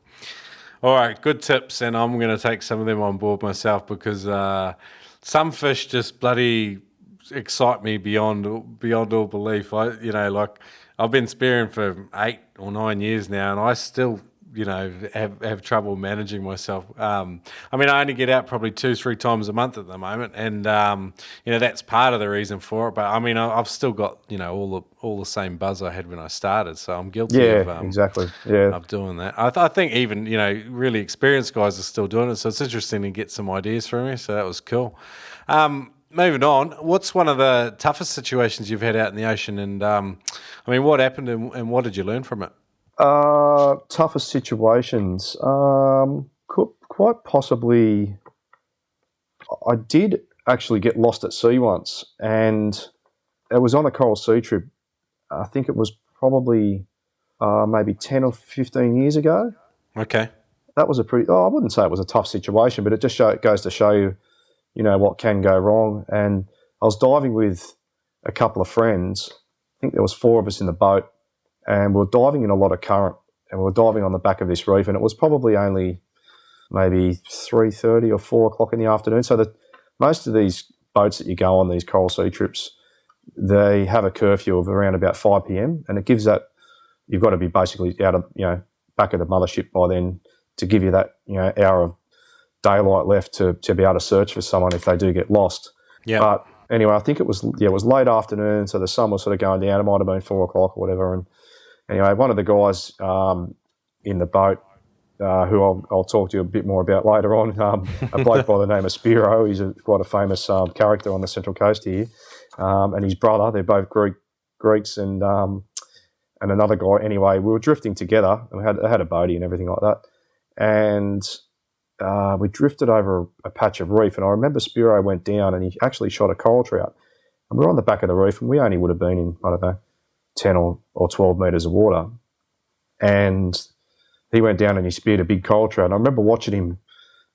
All right, good tips, and I'm going to take some of them on board myself because some fish just bloody excite me beyond all belief. I've been spearing for 8 or 9 years now, and I still have trouble managing myself. I only get out probably 2-3 times a month at the moment, and that's part of the reason for it. But I've still got all the same buzz I had when I started, so I'm guilty of exactly of doing that. I think even really experienced guys are still doing it, so it's interesting to get some ideas from you. So that was cool. Moving on, what's one of the toughest situations you've had out in the ocean, and what happened and what did you learn from it? Toughest situations, quite possibly. I did actually get lost at sea once, and it was on a coral sea trip. I think it was probably maybe 10 or 15 years ago. Okay. That was I wouldn't say it was a tough situation, but it just goes to show you, what can go wrong. And I was diving with a couple of friends. I think there was 4 of us in the boat, and we were diving in a lot of current, and we were diving on the back of this reef, and it was probably only maybe 3:30 or 4 o'clock in the afternoon. So that most of these boats that you go on, these coral sea trips, they have a curfew of around about 5 p.m, and it gives that you've got to be basically out of back of the mothership by then to give you that hour of daylight left to be able to search for someone if they do get lost. Yeah. But anyway, I think it was late afternoon, so the sun was sort of going down. It might have been 4 o'clock or whatever. And anyway, one of the guys in the boat, who I'll talk to you a bit more about later on, a bloke by the name of Spearo. He's quite a famous character on the Central Coast here, and his brother. They're both Greeks, and another guy. Anyway, we were drifting together, and we had a boatie and everything like that, and we drifted over a patch of reef, and I remember Spearo went down, and he actually shot a coral trout, and we were on the back of the reef, and we only would have been in, I don't know, 10 or 12 metres of water, and he went down and he speared a big coral trout. And I remember watching him.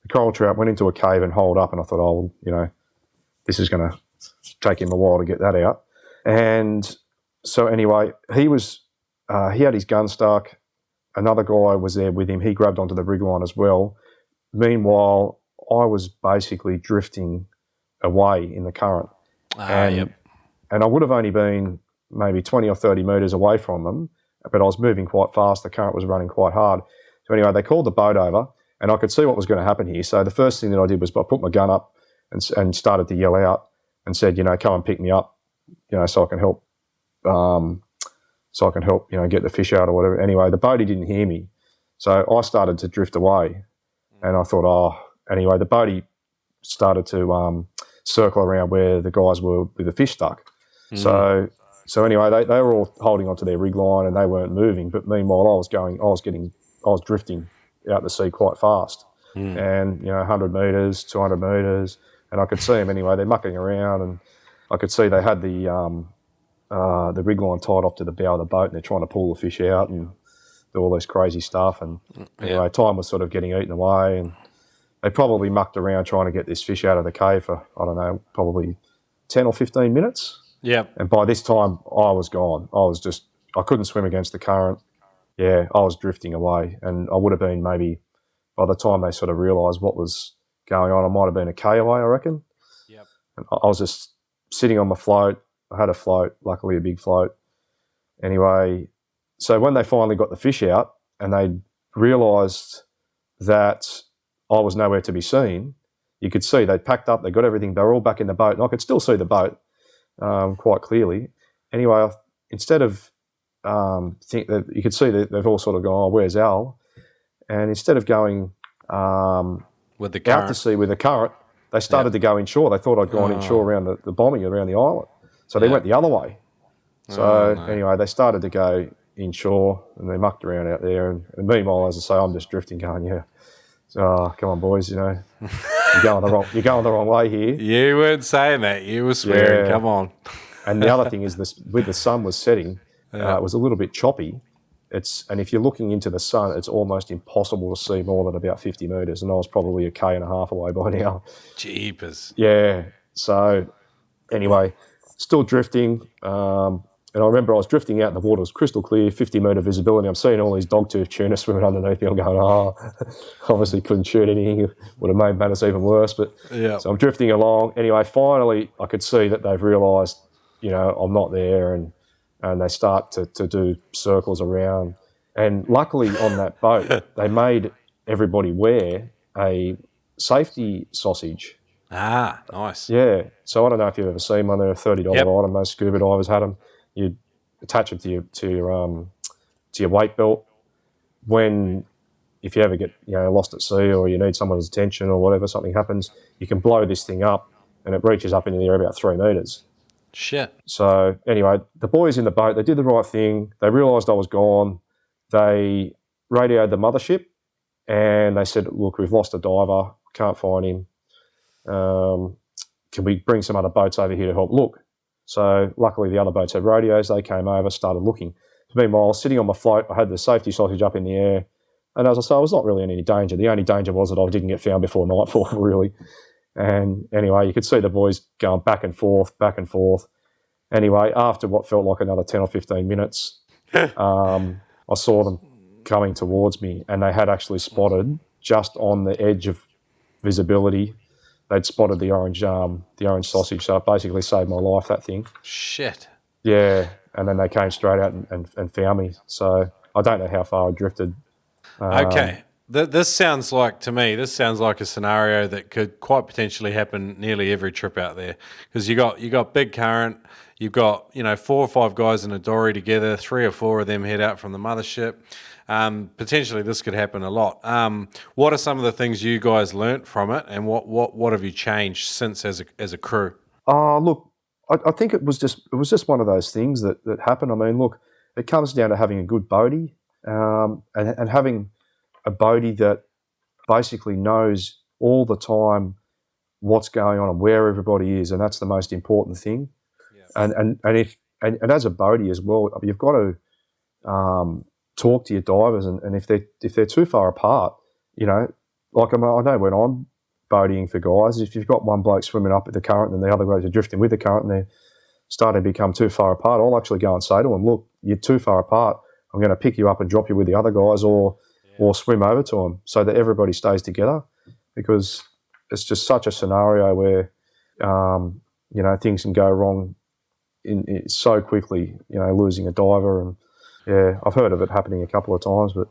The coral trout went into a cave and holed up, and I thought, oh, this is going to take him a while to get that out. And so anyway, he had his gun stuck. Another guy was there with him. He grabbed onto the rig line as well. Meanwhile, I was basically drifting away in the current. And I would have only been maybe 20 or 30 metres away from them, but I was moving quite fast. The current was running quite hard. So anyway, they called the boat over, and I could see what was going to happen here. So the first thing that I did was I put my gun up and started to yell out and said, come and pick me up, so I can help, get the fish out or whatever. Anyway, the boatie didn't hear me. So I started to drift away, and I thought, anyway, the boatie started to circle around where the guys were with the fish stuck. So anyway, they were all holding onto their rig line and they weren't moving. But meanwhile, I was drifting out the sea quite fast, and 100 metres, 200 metres, and I could see them anyway. They're mucking around, and I could see they had the rig line tied off to the bow of the boat, and they're trying to pull the fish out and do all this crazy stuff. And anyway, time was sort of getting eaten away, and they probably mucked around trying to get this fish out of the cave for, I don't know, probably 10 or 15 minutes. Yeah. And by this time, I was gone. I couldn't swim against the current. Yeah, I was drifting away. And I would have been maybe, by the time they sort of realised what was going on, I might have been a K away, I reckon. Yep. And I was just sitting on my float. I had a float, luckily a big float. Anyway, so when they finally got the fish out and they realised that I was nowhere to be seen, you could see they'd packed up, they got everything, they were all back in the boat, and I could still see the boat quite clearly. Anyway, instead of think that you could see that they've all sort of gone, oh, where's Al? And instead of going with the current out to sea with the current, they started to go inshore. They thought I'd gone inshore around the bombing around the island. So they went the other way. So anyway, they started to go inshore and they mucked around out there. And meanwhile, as I say, I'm just drifting going, so come on, boys, you're going the wrong way here. You weren't saying that. You were swearing. Come on. And the other thing is this: with the sun was setting, it was a little bit choppy. And if you're looking into the sun, it's almost impossible to see more than about 50 metres. And I was probably a K and a half away by now. Jeepers. Yeah. So anyway, still drifting. And I remember I was drifting out in the water. It was crystal clear, 50-metre visibility. I'm seeing all these dogtooth tuna swimming underneath me. I'm going, obviously couldn't shoot anything. It would have made matters even worse. But so I'm drifting along. Anyway, finally I could see that they've realised, I'm not there, and they start to do circles around. And luckily on that boat, they made everybody wear a safety sausage. Ah, nice. Yeah. So I don't know if you've ever seen one. They're a $30 item. Most scuba divers had them. You attach them to your weight belt. If you ever get lost at sea or you need someone's attention or whatever, something happens, you can blow this thing up and it reaches up into the air about 3 metres. Shit. So anyway, the boys in the boat, they did the right thing. They realised I was gone. They radioed the mothership and they said, look, we've lost a diver. Can't find him. Can we bring some other boats over here to help look? So luckily the other boats had radios. They came over, started looking. Meanwhile, sitting on my float, I had the safety sausage up in the air. And as I say, I was not really in any danger. The only danger was that I didn't get found before nightfall, really. And anyway, you could see the boys going back and forth, back and forth. Anyway, after what felt like another 10 or 15 minutes, I saw them coming towards me, and they had actually spotted just on the edge of visibility. They'd spotted the orange sausage, so it basically saved my life, that thing. Shit. Yeah, and then they came straight out and found me. So I don't know how far I drifted. Okay. This sounds like a scenario that could quite potentially happen nearly every trip out there, because you got big current, you've got 4 or 5 guys in a dory together, 3 or 4 of them head out from the mothership. potentially this could happen a lot. What are some of the things you guys learnt from it, and what have you changed since as a crew? Look, I think it was just one of those things that happened. I mean, look, it comes down to having a good boatie, and having a boatie that basically knows all the time what's going on and where everybody is, and that's the most important thing. Yeah. And as a boatie as well, you've got to talk to your divers, and if they're too far apart, like I know when I'm boatying for guys, if you've got one bloke swimming up with the current and the other guys are drifting with the current and they're starting to become too far apart, I'll actually go and say to them, look, you're too far apart. I'm going to pick you up and drop you with the other guys, or swim over to them, so that everybody stays together, because it's just such a scenario where things can go wrong in so quickly. Losing a diver, and I've heard of it happening a couple of times, but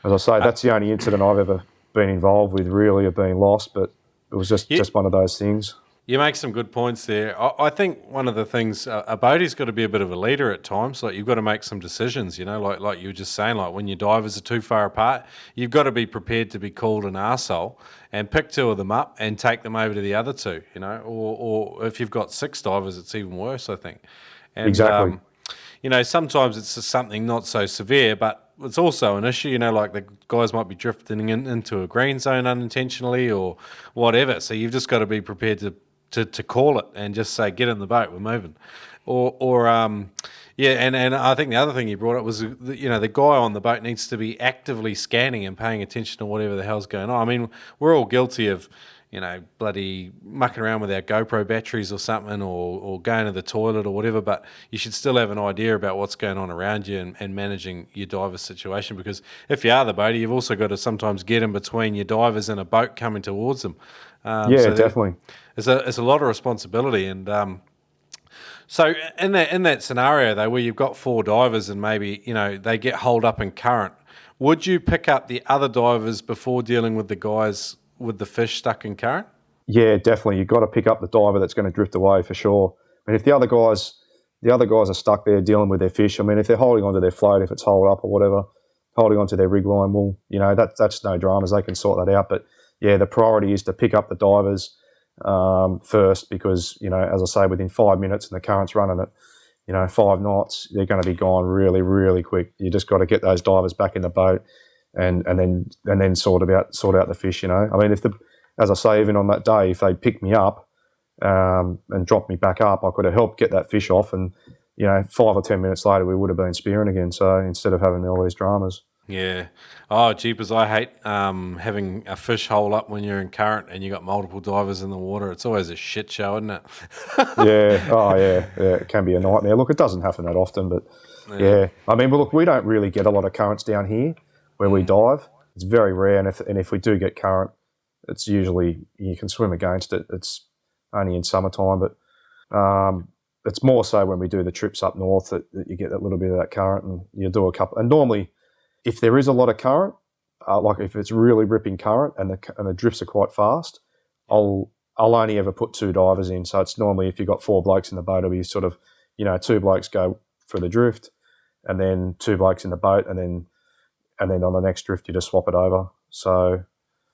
as I say, that's the only incident I've ever been involved with really of being lost, but it was just one of those things. You make some good points there. I think one of the things, a boatie's got to be a bit of a leader at times. Like, you've got to make some decisions, like you were just saying, like when your divers are too far apart, you've got to be prepared to be called an arsehole and pick two of them up and take them over to the other two, or if you've got 6 divers, it's even worse, I think. And, exactly. Sometimes it's just something not so severe, but it's also an issue, like the guys might be drifting into a green zone unintentionally or whatever. So you've just got to be prepared to call it and just say, get in the boat, we're moving. And I think the other thing you brought up was, the guy on the boat needs to be actively scanning and paying attention to whatever the hell's going on. I mean, we're all guilty of, bloody mucking around with our GoPro batteries or something, or going to the toilet or whatever, but you should still have an idea about what's going on around you and managing your diver situation, because if you are the boatie, you've also got to sometimes get in between your divers and a boat coming towards them. So definitely. It's a lot of responsibility, and so in that scenario though, where you've got 4 divers and maybe they get holed up in current, would you pick up the other divers before dealing with the guys with the fish stuck in current? Yeah, definitely. You've got to pick up the diver that's going to drift away for sure. I mean, if the other guys are stuck there dealing with their fish, I mean, if they're holding onto their float, if it's holed up or whatever, holding onto their rig line, well, that's no dramas. They can sort that out. But yeah, the priority is to pick up the divers first, because, as I say, within 5 minutes and the current's running at 5 knots, they're going to be gone really, really quick. You just got to get those divers back in the boat and then sort out the fish. I mean, as I say, even on that day, if they picked me up and dropped me back up, I could have helped get that fish off, and 5 or 10 minutes later we would have been spearing again. So instead of having all these dramas. Yeah. Oh, jeepers, I hate having a fish hole up when you're in current and you got multiple divers in the water. It's always a shit show, isn't it? Yeah. Oh, yeah. It can be a nightmare. Look, it doesn't happen that often, but yeah. I mean, well, look, we don't really get a lot of currents down here where we dive. It's very rare, and if we do get current, it's usually you can swim against it. It's only in summertime, but it's more so when we do the trips up north that you get that little bit of that current, and you do a couple. And normally, if there is a lot of current, like if it's really ripping current and the drifts are quite fast, I'll only ever put 2 divers in. So it's normally, if you've got 4 blokes in the boat, it'll be sort of 2 blokes go for the drift, and then 2 blokes in the boat, and then on the next drift you just swap it over. So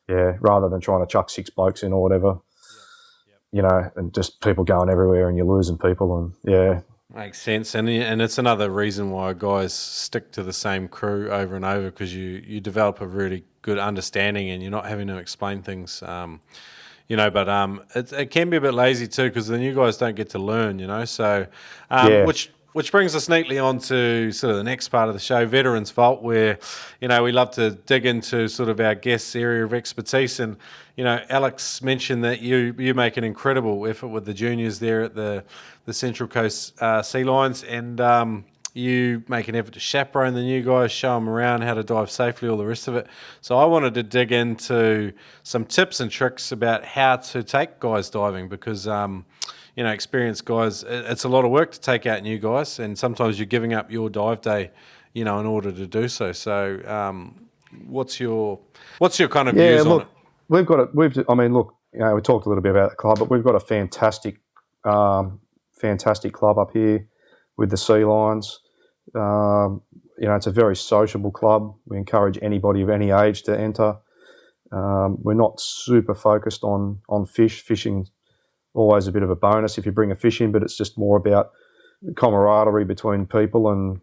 yeah, rather than trying to chuck 6 blokes in or whatever, and just people going everywhere and you're losing people, and yeah. Makes sense, and it's another reason why guys stick to the same crew over and over, because you develop a really good understanding and you're not having to explain things, but it can be a bit lazy too, because then you guys don't get to learn, so which brings us neatly on to sort of the next part of the show, Veterans Vault, where, we love to dig into sort of our guest's area of expertise. And, Alex mentioned that you make an incredible effort with the juniors there at the Central Coast Sealions, and you make an effort to chaperone the new guys, show them around how to dive safely, all the rest of it. So I wanted to dig into some tips and tricks about how to take guys diving, because experienced guys, it's a lot of work to take out new guys, and sometimes you're giving up your dive day, in order to do so. So, what's your kind of views on it? We talked a little bit about the club, but we've got a fantastic club up here with the Sealions. it's a very sociable club. We encourage anybody of any age to enter. We're not super focused on fish. Fishing always a bit of a bonus if you bring a fish in, but it's just more about camaraderie between people and,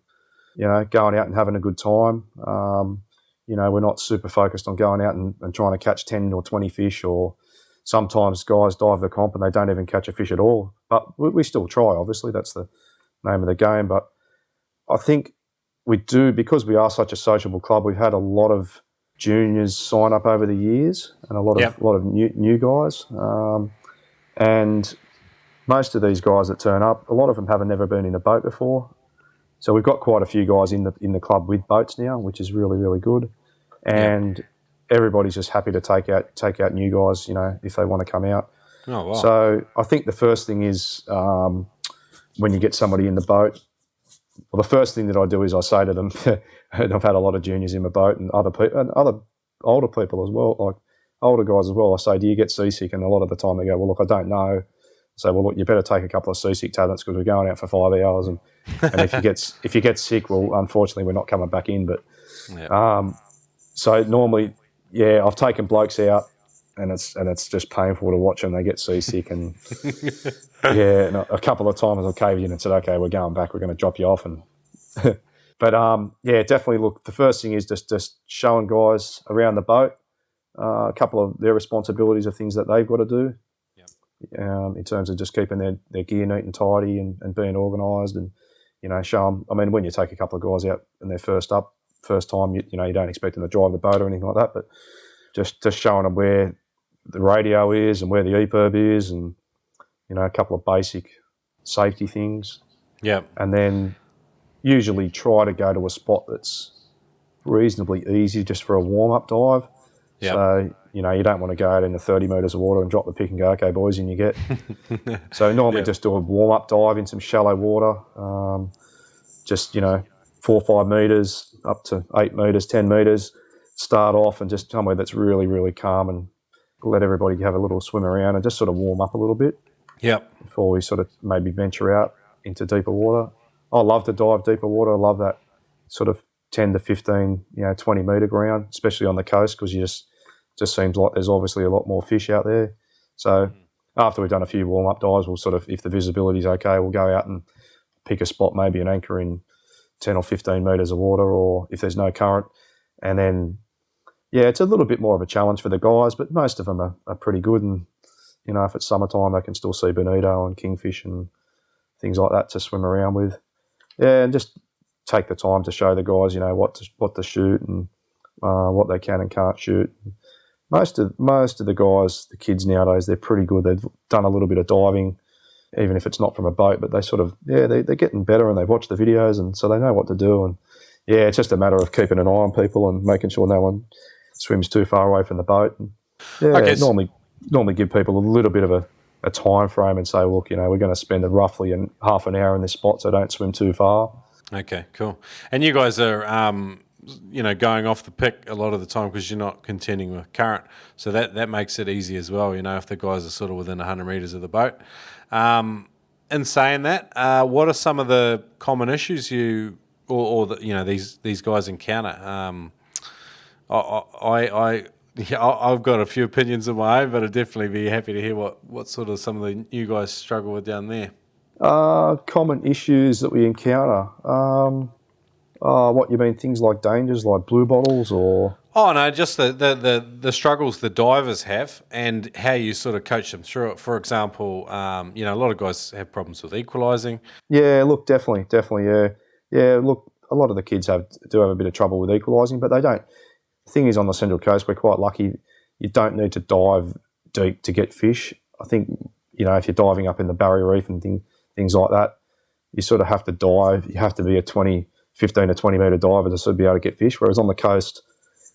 going out and having a good time. We're not super focused on going out and trying to catch 10 or 20 fish, or sometimes guys dive the comp and they don't even catch a fish at all. But we still try, obviously. That's the name of the game. But I think we do, because we are such a sociable club, we've had a lot of juniors sign up over the years and a lot of new guys. And most of these guys that turn up, a lot of them haven't never been in a boat before. So we've got quite a few guys in the club with boats now, which is really, really good. And everybody's just happy to take out new guys, if they want to come out. Oh, wow. So I think the first thing is when you get somebody in the boat, well, the first thing that I do is I say to them, and I've had a lot of juniors in my boat and other people and other older people as well, like older guys as well. I say, do you get seasick? And a lot of the time they go, well, look, I don't know. So, well, look, you better take a couple of seasick tablets because we're going out for 5 hours, and if you get sick, well, unfortunately, we're not coming back in. But so normally, I've taken blokes out, and it's just painful to watch them. They get seasick, and and a couple of times I've caved in and said, okay, we're going back. We're going to drop you off, and but definitely. Look, the first thing is just showing guys around the boat a couple of their responsibilities of things that they've got to do. In terms of just keeping their gear neat and tidy and being organised, and show them. I mean, when you take a couple of guys out and they're first time, you don't expect them to drive the boat or anything like that, but just showing them where the radio is and where the EPIRB is, and a couple of basic safety things. Yeah, and then usually try to go to a spot that's reasonably easy just for a warm up dive. Yep. So, you don't want to go out into 30 metres of water and drop the pick and go, okay, boys, in you get. So normally just do a warm-up dive in some shallow water, just, 4 or 5 metres up to 8 metres, 10 metres, start off and just somewhere that's really, really calm, and let everybody have a little swim around and just sort of warm up a little bit. Yep. Before we sort of maybe venture out into deeper water. I love to dive deeper water. I love that sort of 10 to 15, 20 metre ground, especially on the coast, because you just seems like there's obviously a lot more fish out there. So after we've done a few warm-up dives, we'll sort of, if the visibility's okay, we'll go out and pick a spot, maybe an anchor in 10 or 15 metres of water, or if there's no current. And then, it's a little bit more of a challenge for the guys, but most of them are pretty good. And, if it's summertime, they can still see bonito and kingfish and things like that to swim around with. Yeah, and just take the time to show the guys, what to shoot and what they can and can't shoot. Most of the guys, the kids nowadays, they're pretty good. They've done a little bit of diving, even if it's not from a boat, but they sort of, they're getting better, and they've watched the videos, and so they know what to do. And it's just a matter of keeping an eye on people and making sure no one swims too far away from the boat. And normally give people a little bit of a time frame and say, look, we're going to spend roughly half an hour in this spot, so don't swim too far. Okay, cool. And you guys are going off the pick a lot of the time because you're not contending with current. So that makes it easy as well, if the guys are sort of within 100 metres of the boat. In saying that, what are some of the common issues these guys encounter? I've got a few opinions of my own, but I'd definitely be happy to hear what sort of some of the new guys struggle with down there. Common issues that we encounter. What you mean? Things like dangers, like blue bottles, or? Oh no, just the struggles the divers have and how you sort of coach them through it. For example, a lot of guys have problems with equalising. Yeah, look, definitely, yeah. Look, a lot of the kids do have a bit of trouble with equalising, but they don't. The thing is, on the Central Coast, we're quite lucky. You don't need to dive deep to get fish. I think if you're diving up in the Barrier Reef and things like that, you sort of have to dive. You have to be a 15 to 20 metre diver to sort of be able to get fish. Whereas on the coast,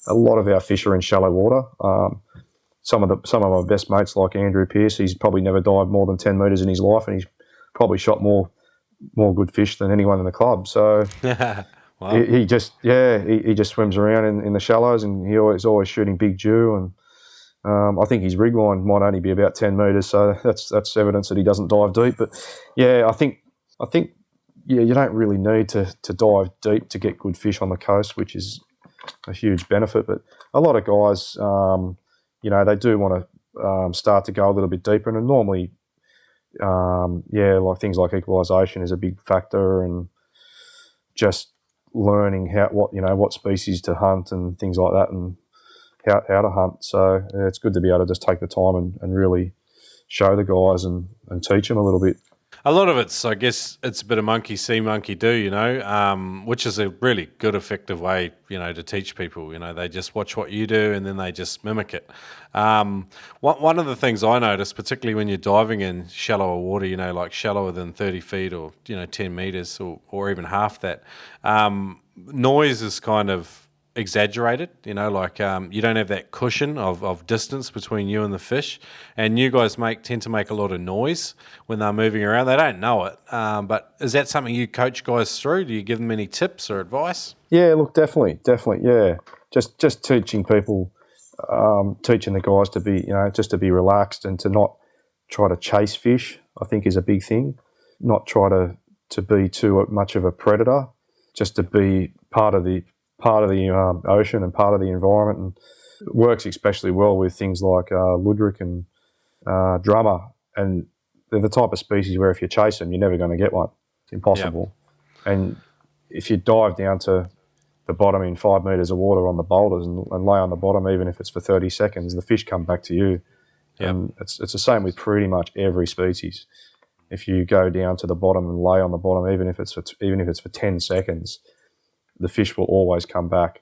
a lot of our fish are in shallow water. Some of my best mates, like Andrew Pearce, he's probably never dived more than 10 metres in his life, and he's probably shot more good fish than anyone in the club. So wow. he just swims around in the shallows, and he's always shooting big dew. And I think his rig line might only be about 10 metres, so that's evidence that he doesn't dive deep. But I think you don't really need to dive deep to get good fish on the coast, which is a huge benefit. But a lot of guys, they do want to start to go a little bit deeper, and normally, like things like equalisation is a big factor, and just learning what species to hunt and things like that, and how to hunt. So it's good to be able to just take the time and really show the guys and teach them a little bit. A lot of it's, I guess, it's a bit of monkey see, monkey do, which is a really good, effective way, to teach people. They just watch what you do and then they just mimic it. One of the things I notice, particularly when you're diving in shallower water, like shallower than 30 feet or, 10 metres or even half that, noise is kind of exaggerated, you don't have that cushion of distance between you and the fish, and you guys tend to make a lot of noise when they're moving around. They don't know it, but is that something you coach guys through? Do you give them any tips or advice? Yeah, look, definitely, yeah. Just teaching people, teaching the guys to be, just to be relaxed and to not try to chase fish, I think is a big thing. Not try to be too much of a predator, just to be part of the ocean and part of the environment, and it works especially well with things like luderick and drummer, and they're the type of species where if you chase them, you're never going to get one. It's impossible. Yep. And if you dive down to the bottom in 5 metres of water on the boulders and lay on the bottom, even if it's for 30 seconds, the fish come back to you. Yep. And it's the same with pretty much every species. If you go down to the bottom and lay on the bottom, even if it's for 10 seconds, the fish will always come back.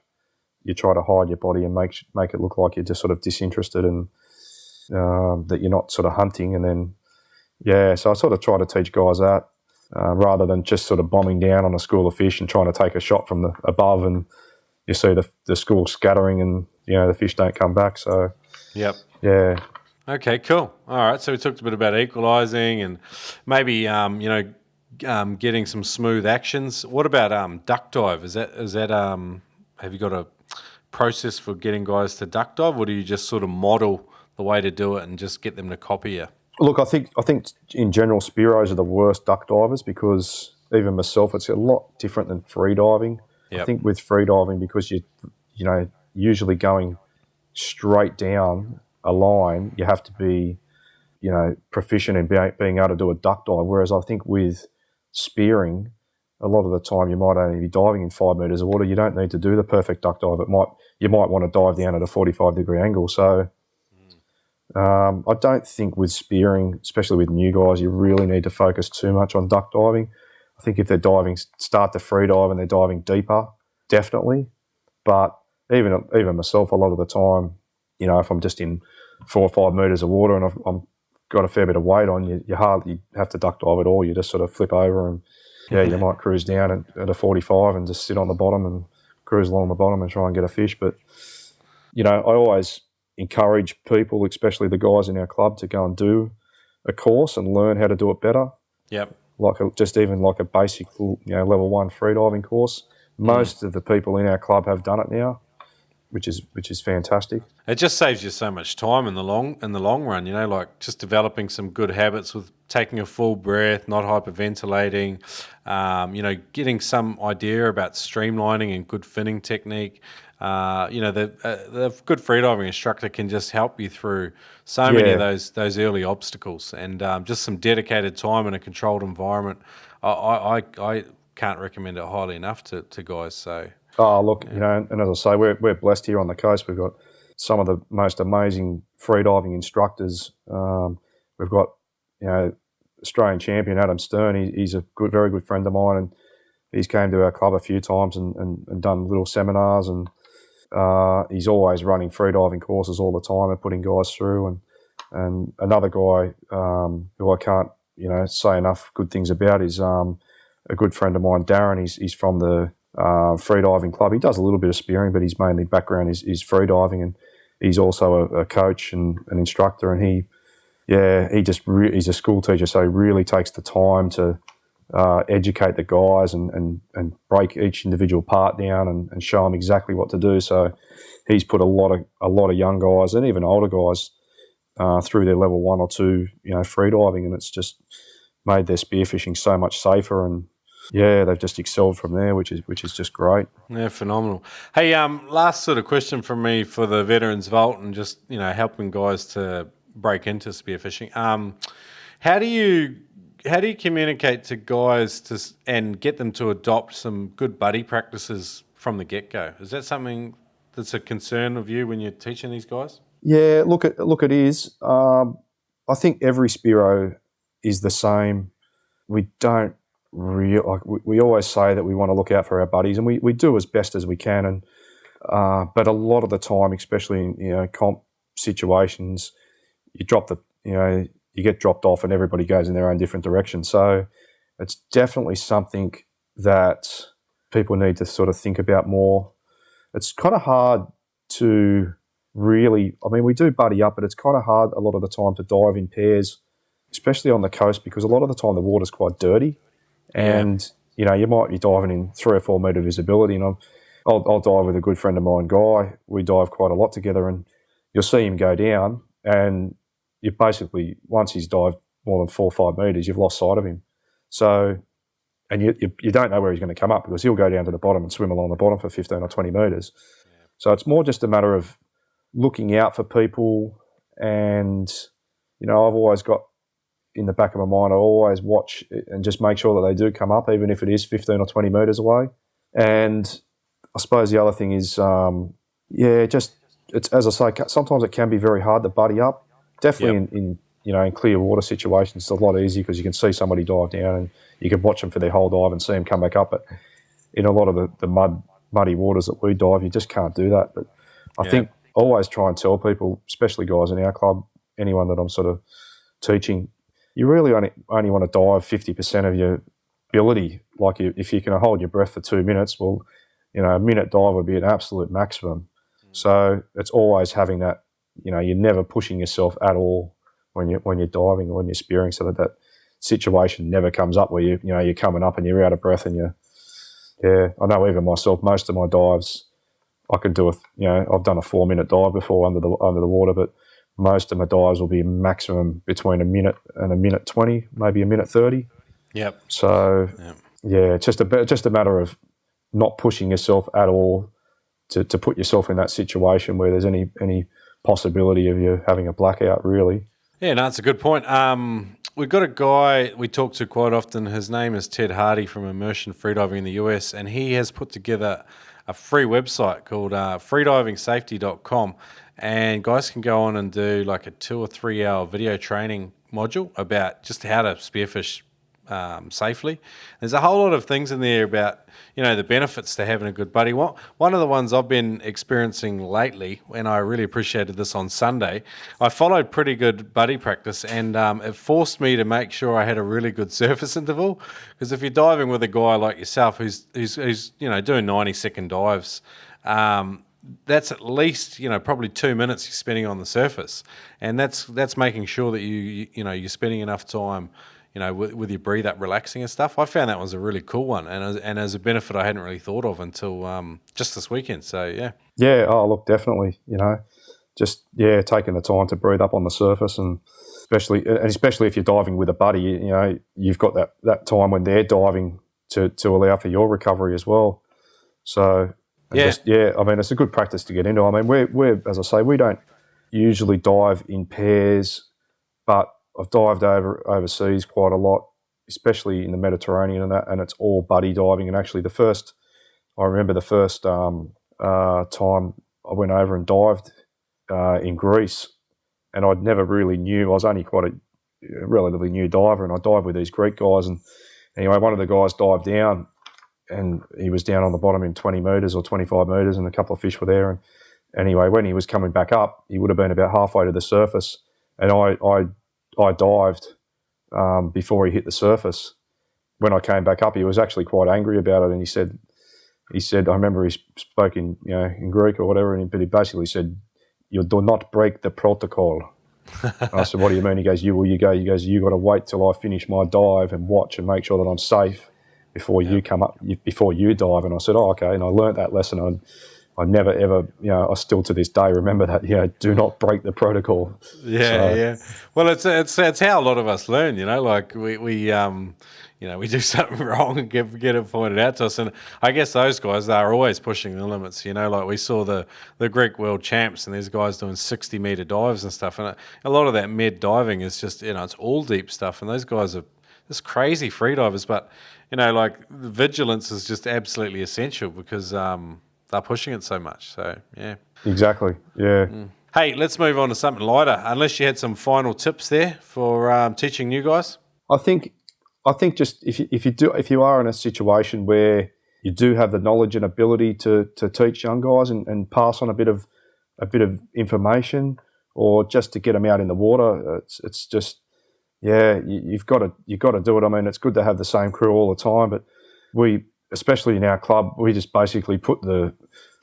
You try to hide your body and make it look like you're just sort of disinterested and that you're not sort of hunting. And then, so I sort of try to teach guys that rather than just sort of bombing down on a school of fish and trying to take a shot from the above, and you see the school scattering and, the fish don't come back. So, yep. Yeah. Okay, cool. All right, so we talked a bit about equalising and maybe, getting some smooth actions. What about duck dive? Is that have you got a process for getting guys to duck dive, or do you just sort of model the way to do it and just get them to copy you? Look, I think in general Spearos are the worst duck divers, because even myself, it's a lot different than free diving. Yep. I think with free diving, because you usually going straight down a line, you have to be proficient in being able to do a duck dive. Whereas I think with spearing, a lot of the time you might only be diving in 5 metres of water. You don't need to do the perfect duck dive. You might want to dive down at a 45-degree angle. So I don't think with spearing, especially with new guys, you really need to focus too much on duck diving. I think if they're diving, start to free dive and they're diving deeper, definitely. But even myself, a lot of the time, if I'm just in 4 or 5 metres of water and I'm got a fair bit of weight on, you hardly have to duck dive at all. You just sort of flip over and, you might cruise down at a 45 and just sit on the bottom and cruise along the bottom and try and get a fish. But, I always encourage people, especially the guys in our club, to go and do a course and learn how to do it better. Yep. Like a basic, level 1 freediving course. Most of the people in our club have done it now, which is fantastic. It just saves you so much time in the long run, like just developing some good habits with taking a full breath, not hyperventilating, getting some idea about streamlining and good finning technique. The good freediving instructor can just help you through so many of those early obstacles, and just some dedicated time in a controlled environment. I can't recommend it highly enough to guys. So. Oh, look, and as I say, we're blessed here on the coast. We've got some of the most amazing freediving instructors. We've got, Australian champion Adam Stern. He's a very good friend of mine, and he's came to our club a few times and done little seminars, and he's always running freediving courses all the time and putting guys through. And another guy who I can't, say enough good things about is a good friend of mine, Darren. He's from the freediving club. He does a little bit of spearing, but his mainly background is freediving, and he's also a coach and an instructor. And he's a school teacher, so he really takes the time to educate the guys and break each individual part down and show them exactly what to do. So he's put a lot of young guys and even older guys through their level 1 or 2, freediving, and it's just made their spearfishing so much safer. And yeah, they've just excelled from there, which is just great. Yeah, phenomenal. Hey, last sort of question from me for the Veterans Vault and just, helping guys to break into spearfishing. How do you communicate to guys and get them to adopt some good buddy practices from the get-go? Is that something that's a concern of you when you're teaching these guys? Yeah, look, it is. I think every Spearo is the same. We don't we always say that we want to look out for our buddies, and we do as best as we can. And but a lot of the time, especially in comp situations, you get dropped off, and everybody goes in their own different direction. So it's definitely something that people need to sort of think about more. It's kind of hard to really, we do buddy up, but it's kind of hard a lot of the time to dive in pairs, especially on the coast, because a lot of the time the water's quite dirty. And, you might be diving in 3 or 4 metre visibility, and I'll dive with a good friend of mine, Guy. We dive quite a lot together, and you'll see him go down, and you basically, once he's dived more than 4 or 5 metres, you've lost sight of him. So, and you don't know where he's going to come up, because he'll go down to the bottom and swim along the bottom for 15 or 20 metres. Yeah. So it's more just a matter of looking out for people, and, I've always got in the back of my mind, I always watch and just make sure that they do come up, even if it is 15 or 20 metres away. And I suppose the other thing is, it's as I say, sometimes it can be very hard to buddy up. Definitely in clear water situations, it's a lot easier because you can see somebody dive down and you can watch them for their whole dive and see them come back up. But in a lot of the muddy waters that we dive, you just can't do that. But I think I always try and tell people, especially guys in our club, anyone that I'm sort of teaching, you really only want to dive 50% of your ability. Like if you can hold your breath for 2 minutes, well, a minute dive would be an absolute maximum. So it's always having that, you're never pushing yourself at all when you're diving or when you're spearing, so that situation never comes up where you're coming up and you're out of breath and I know even myself, most of my dives, I can do I've done a 4-minute dive before under the water, but most of my dives will be maximum between a minute and a minute 20, maybe a minute 30. Yep. So it's just a matter of not pushing yourself at all to put yourself in that situation where there's any possibility of you having a blackout, really. Yeah, no, it's a good point. We've got a guy we talk to quite often. His name is Ted Hardy from Immersion Freediving in the US, and he has put together a free website called freedivingsafety.com, and guys can go on and do like a 2 or 3 hour video training module about just how to spearfish safely. There's a whole lot of things in there about the benefits to having a good buddy. One of the ones I've been experiencing lately, and I really appreciated this on Sunday, I followed pretty good buddy practice, and it forced me to make sure I had a really good surface interval, because if you're diving with a guy like yourself who's doing 90-second dives, that's at least probably 2 minutes you're spending on the surface, and that's making sure that you're spending enough time with your breathe up, relaxing and stuff. I found that was a really cool one, and as a benefit I hadn't really thought of until just this weekend. So yeah. Oh, look, definitely. Just taking the time to breathe up on the surface, and especially if you're diving with a buddy, you've got that time when they're diving to allow for your recovery as well. So it's a good practice to get into. We're as I say, we don't usually dive in pairs, but I've dived overseas quite a lot, especially in the Mediterranean and it's all buddy diving. And actually I remember the first time I went over and dived in Greece, and I'd never really knew. I was only quite a relatively new diver, and I dived with these Greek guys. And anyway, one of the guys dived down, and he was down on the bottom in 20 metres or 25 metres, and a couple of fish were there. And anyway, when he was coming back up, he would have been about halfway to the surface, and I dived before he hit the surface. When I came back up, he was actually quite angry about it, and he said, I remember he spoke in Greek or whatever, but he basically said, "You do not break the protocol." I said, "What do you mean?" He goes, "You got to wait till I finish my dive and watch and make sure that I'm safe before you come up, before you dive." And I said, "Oh, okay." And I learnt that lesson, I never ever, I still to this day remember that, do not break the protocol. Yeah. Well, it's how a lot of us learn, like we we do something wrong and get it pointed out to us. And I guess those guys, they're always pushing the limits, like we saw the Greek world champs and these guys doing 60-meter dives and stuff. And a lot of that med diving is just, it's all deep stuff. And those guys are just crazy free divers. But, like vigilance is just absolutely essential because they're pushing it so much. So, yeah. Exactly, yeah. Hey, let's move on to something lighter. Unless you had some final tips there for teaching new guys. I think just if you are in a situation where you do have the knowledge and ability to teach young guys and pass on a bit of information, or just to get them out in the water, it's just you've got to do it. I mean, it's good to have the same crew all the time, but we, especially in our club, we just basically put the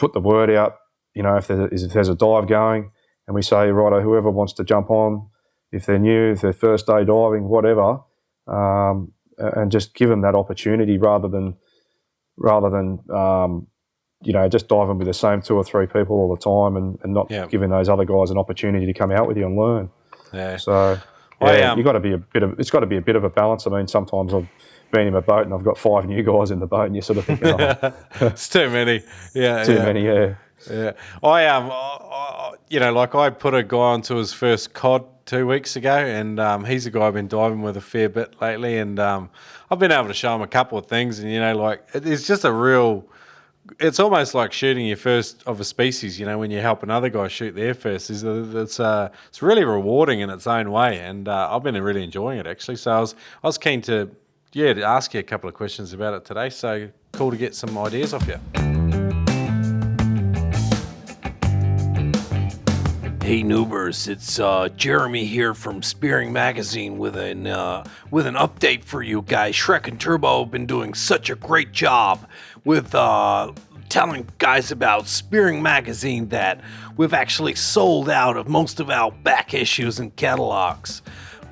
word out. If there's a dive going, and we say, righto, whoever wants to jump on, if they're new, if they're first day diving, whatever. And just give them that opportunity rather than just diving with the same 2 or 3 people all the time and not giving those other guys an opportunity to come out with you and learn. Yeah. So you got to be it's got to be a bit of a balance. I mean, sometimes I've been in a boat and I've got 5 new guys in the boat, and you're sort of thinking, it's too many. Yeah, too many. Yeah. Yeah. I put a guy onto his first cod 2 weeks ago, and he's a guy I've been diving with a fair bit lately, and I've been able to show him a couple of things, and it's just it's almost like shooting your first of a species, when you help another guy shoot their first. It's really rewarding in its own way, and I've been really enjoying it actually. So I was keen to ask you a couple of questions about it today. So cool to get some ideas off you. Hey Noobers, it's Jeremy here from Spearing Magazine with an update for you guys. Shrek and Turbo have been doing such a great job with telling guys about Spearing Magazine that we've actually sold out of most of our back issues and catalogs.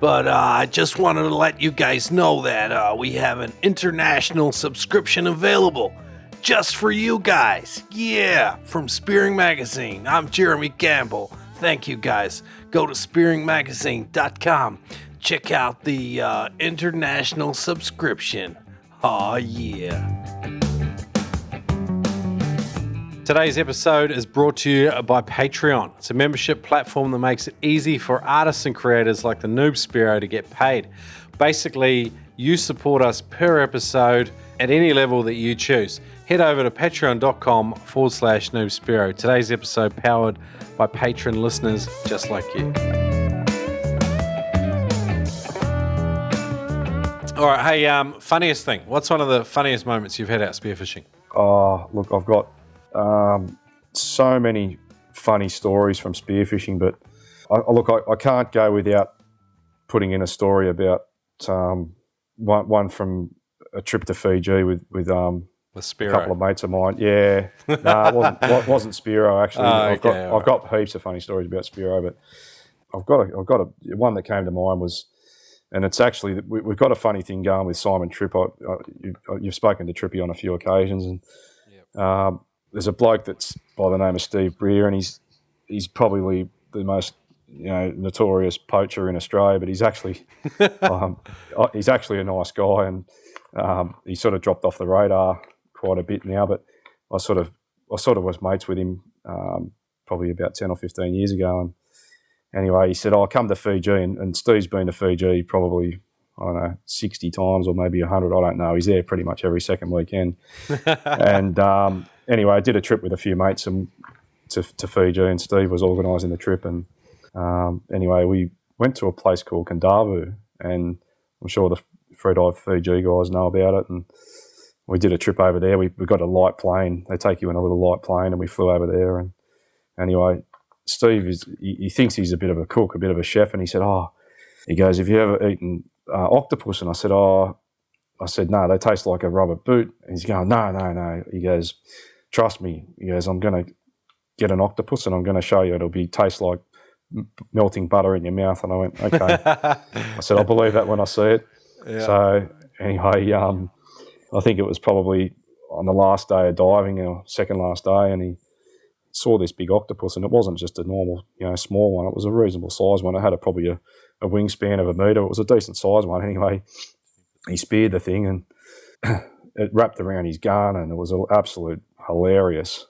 But I just wanted to let you guys know that we have an international subscription available just for you guys. Yeah, from Spearing Magazine. I'm Jeremy Campbell. Thank you, guys. Go to spearingmagazine.com. Check out the international subscription. Aw, yeah. Today's episode is brought to you by Patreon. It's a membership platform that makes it easy for artists and creators like the Noob Spearo to get paid. Basically, you support us per episode at any level that you choose. Head over to patreon.com/Noob Spearo. Today's episode powered by patron listeners just like you. All right, hey, funniest thing. What's one of the funniest moments you've had out spearfishing? Oh, look, I've got so many funny stories from spearfishing, but I can't go without putting in a story about one from a trip to Fiji with Spearo. A couple of mates of mine. Yeah, no, it wasn't Spearo actually. I've got heaps of funny stories about Spearo, but I've got a one that came to mind was, and it's actually we've got a funny thing going with Simon Tripp. You've spoken to Trippy on a few occasions, and there's a bloke that's by the name of Steve Breer, and he's probably the most notorious poacher in Australia, but he's actually a nice guy, and he sort of dropped off the radar quite a bit now. But I sort of was mates with him probably about 10 or 15 years ago, and anyway, he said, I'll come to Fiji, and Steve's been to Fiji probably, I don't know, 60 times or maybe 100, I don't know. He's there pretty much every second weekend. And anyway, I did a trip with a few mates to Fiji, and Steve was organising the trip. And anyway, we went to a place called Kandavu, and I'm sure the freedive Fiji guys know about it. And we did a trip over there. We got a light plane. They take you in a little light plane, and we flew over there. And anyway, Steve he thinks he's a bit of a cook, a bit of a chef, and he said, he goes, have you ever eaten octopus? And I said, no, they taste like a rubber boot. And he's going, no. He goes, trust me. He goes, I'm going to get an octopus and I'm going to show you. It'll taste like melting butter in your mouth. And I went, okay. I said, I'll believe that when I see it. Yeah. So anyway, I think it was probably on the last day of diving, or second last day, and saw this big octopus, and it wasn't just a normal, small one. It was a reasonable size one. It had probably a wingspan of a metre. It was a decent size one anyway. He speared the thing, and it wrapped around his gun, and it was absolute hilarious.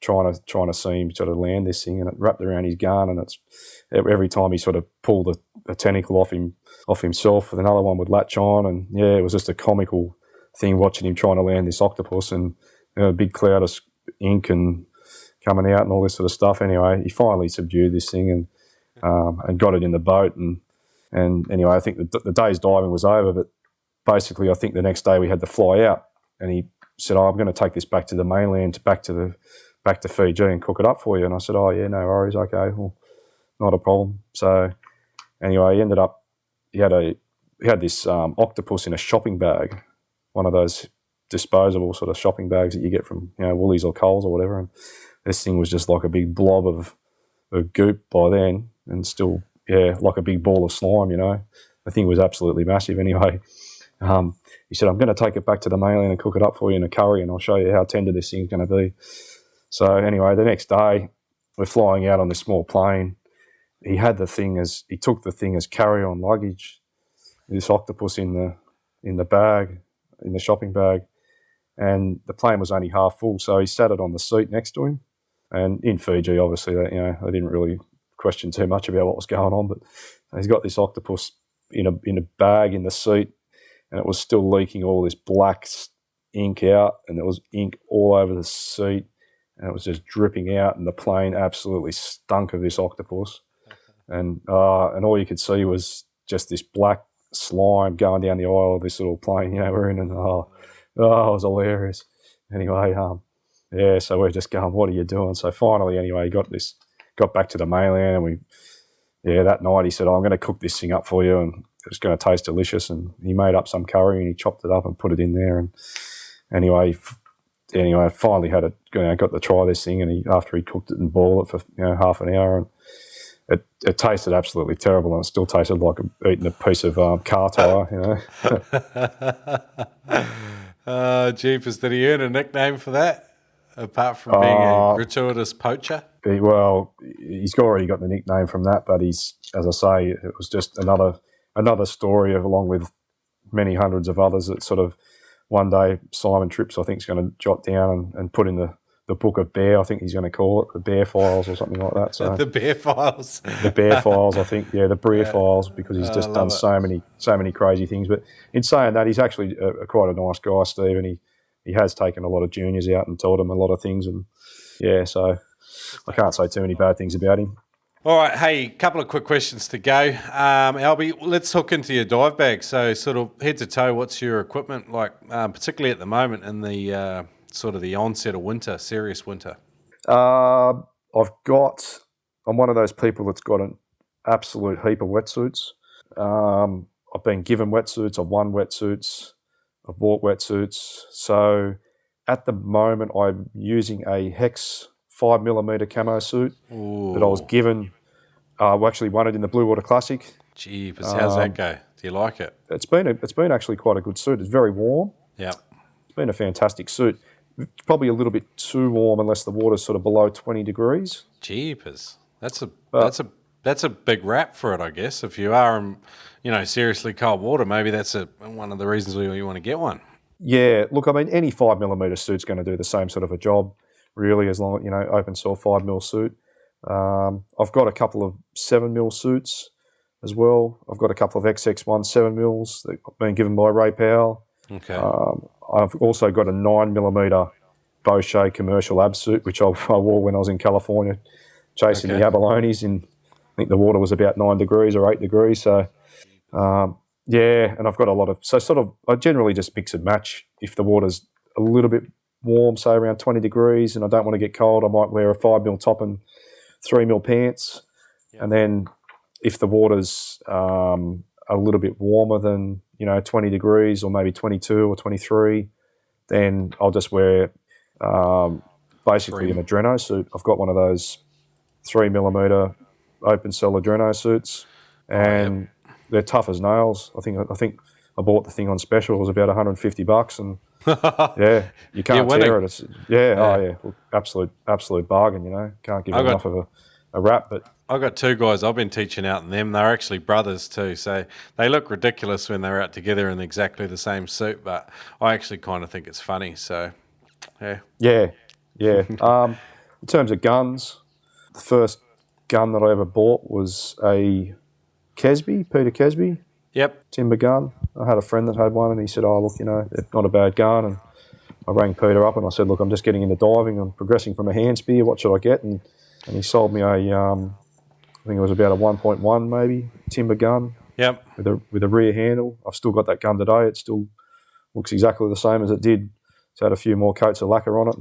Trying to see him sort of land this thing, and it wrapped around his gun, and it's every time he sort of pulled a tentacle off himself, another one would latch on, and it was just a comical thing watching him trying to land this octopus, and a big cloud of ink and coming out and all this sort of stuff. Anyway, he finally subdued this thing and got it in the boat, and anyway, I think the day's diving was over, but basically I think the next day we had to fly out, and he said, I'm going to take this back to the mainland, back to Fiji and cook it up for you. And I said, oh, yeah, no worries. Okay, well, not a problem. So anyway, he ended up, he had this octopus in a shopping bag, one of those disposable sort of shopping bags that you get from, Woolies or Coles or whatever. And this thing was just like a big blob of goop by then, and still, like a big ball of slime, The thing was absolutely massive anyway. He said, I'm going to take it back to the mainland and cook it up for you in a curry, and I'll show you how tender this thing's going to be. So anyway, the next day we're flying out on this small plane. He took the thing as carry-on luggage, this octopus in the bag, in the shopping bag, and the plane was only half full, so he sat it on the seat next to him. And in Fiji, obviously, they didn't really question too much about what was going on, but he's got this octopus in a bag in the seat, and it was still leaking all this black ink out, and there was ink all over the seat, and it was just dripping out, and the plane absolutely stunk of this octopus. And all you could see was just this black slime going down the aisle of this little plane, we're in, and it was hilarious. Anyway, so we're just going, what are you doing? So finally, anyway, got back to the mainland, and that night he said, I'm going to cook this thing up for you, and it's going to taste delicious. And he made up some curry, and he chopped it up and put it in there. And anyway, I finally had it, got to try this thing, and after he cooked it and boiled it for half an hour, and it tasted absolutely terrible, and it still tasted like eating a piece of car tyre, Jeepers, did he earn a nickname for that, apart from being a gratuitous poacher? He's already got the nickname from that, but as I say, it was just another story along with many hundreds of others that sort of one day Simon Trips, I think, is going to jot down and put in the book of Bear, I think he's going to call it, the Bear Files or something like that. So the Bear Files. The Bear Files, I think, the Bear Files, because he's just done so many crazy things. But in saying that, he's actually quite a nice guy, Steve, and he has taken a lot of juniors out and told them a lot of things, and so I can't say too many bad things about him. All right, hey, couple of quick questions to go. Alby, let's hook into your dive bag. So sort of head to toe, what's your equipment like, particularly at the moment in the sort of the onset of winter, serious winter? I'm one of those people that's got an absolute heap of wetsuits. I've been given wetsuits, I've won wetsuits, I've bought wetsuits. So at the moment, I'm using a Hex 5mm camo suit that I was given. I actually won it in the Blue Water Classic. Gee, but how's that go? Do you like it? It's been actually quite a good suit. It's very warm. Yeah. It's been a fantastic suit. It's probably a little bit too warm unless the water's sort of below 20 degrees. Jeepers. That's a big wrap for it, I guess. If you are in, seriously cold water, maybe that's one of the reasons why you want to get one. Yeah, look, I mean, any 5mm suit's going to do the same sort of a job, really, as long as, open cell 5mm suit. I've got a couple of 7mm suits as well. I've got a couple of XX1 7mm that have been given by Ray Powell. Okay. I've also got a 9mm Bochet commercial ab suit, which I wore when I was in California chasing the abalones, and I think the water was about 9 degrees or 8 degrees. So, and I've got a lot of, I generally just mix and match. If the water's a little bit warm, say around 20 degrees, and I don't want to get cold, I might wear a 5mm top and 3mm pants. Yep. And then if the water's a little bit warmer than 20 degrees or maybe 22 or 23, then I'll just wear basically an Adreno suit. I've got one of those 3mm open cell Adreno suits, and they're tough as nails. I think I bought the thing on special. It was about $150, and Yeah, you can't winning. tear it. It's, oh yeah, well, absolute bargain. Can't give it enough of a rap. But I've got two guys I've been teaching out in them. They're actually brothers too, so they look ridiculous when they're out together in exactly the same suit. But I actually kind of think it's funny. So, yeah. Yeah. In terms of guns, the first gun that I ever bought was a Peter Kesby Yep. timber gun. I had a friend that had one, and he said, "Oh, look, it's not a bad gun." And I rang Peter up and I said, "Look, I'm just getting into diving. I'm progressing from a hand spear. What should I get?" And he sold me a, I think it was about a 1.1 maybe timber gun. Yep. With a rear handle. I've still got that gun today. It still looks exactly the same as it did. It's had a few more coats of lacquer on it,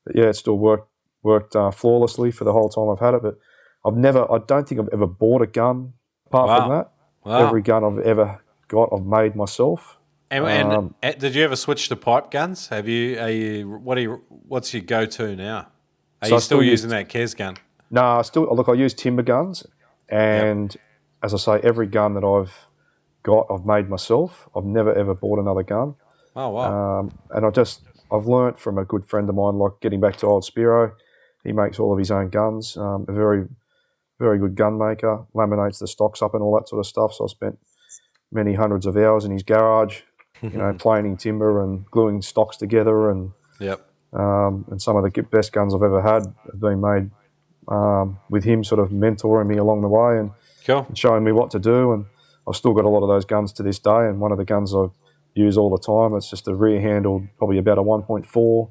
but yeah, it still worked flawlessly for the whole time I've had it. But I don't think I've ever bought a gun apart from that. Wow. Every gun I've ever got, I've made myself. And did you ever switch to pipe guns? What's your go-to now? Are you still using that Kes gun? No, I use timber guns, and as I say, every gun that I've got, I've made myself. I've never ever bought another gun. Oh wow! And I've learnt from a good friend of mine, like getting back to old Spearo. He makes all of his own guns. A very, very good gun maker. Laminates the stocks up and all that sort of stuff. So I spent many hundreds of hours in his garage, planing timber and gluing stocks together. And and some of the best guns I've ever had have been made with him, sort of mentoring me along the way and showing me what to do. And I've still got a lot of those guns to this day. And one of the guns I use all the time, it's just a rear handled, probably about a 1.4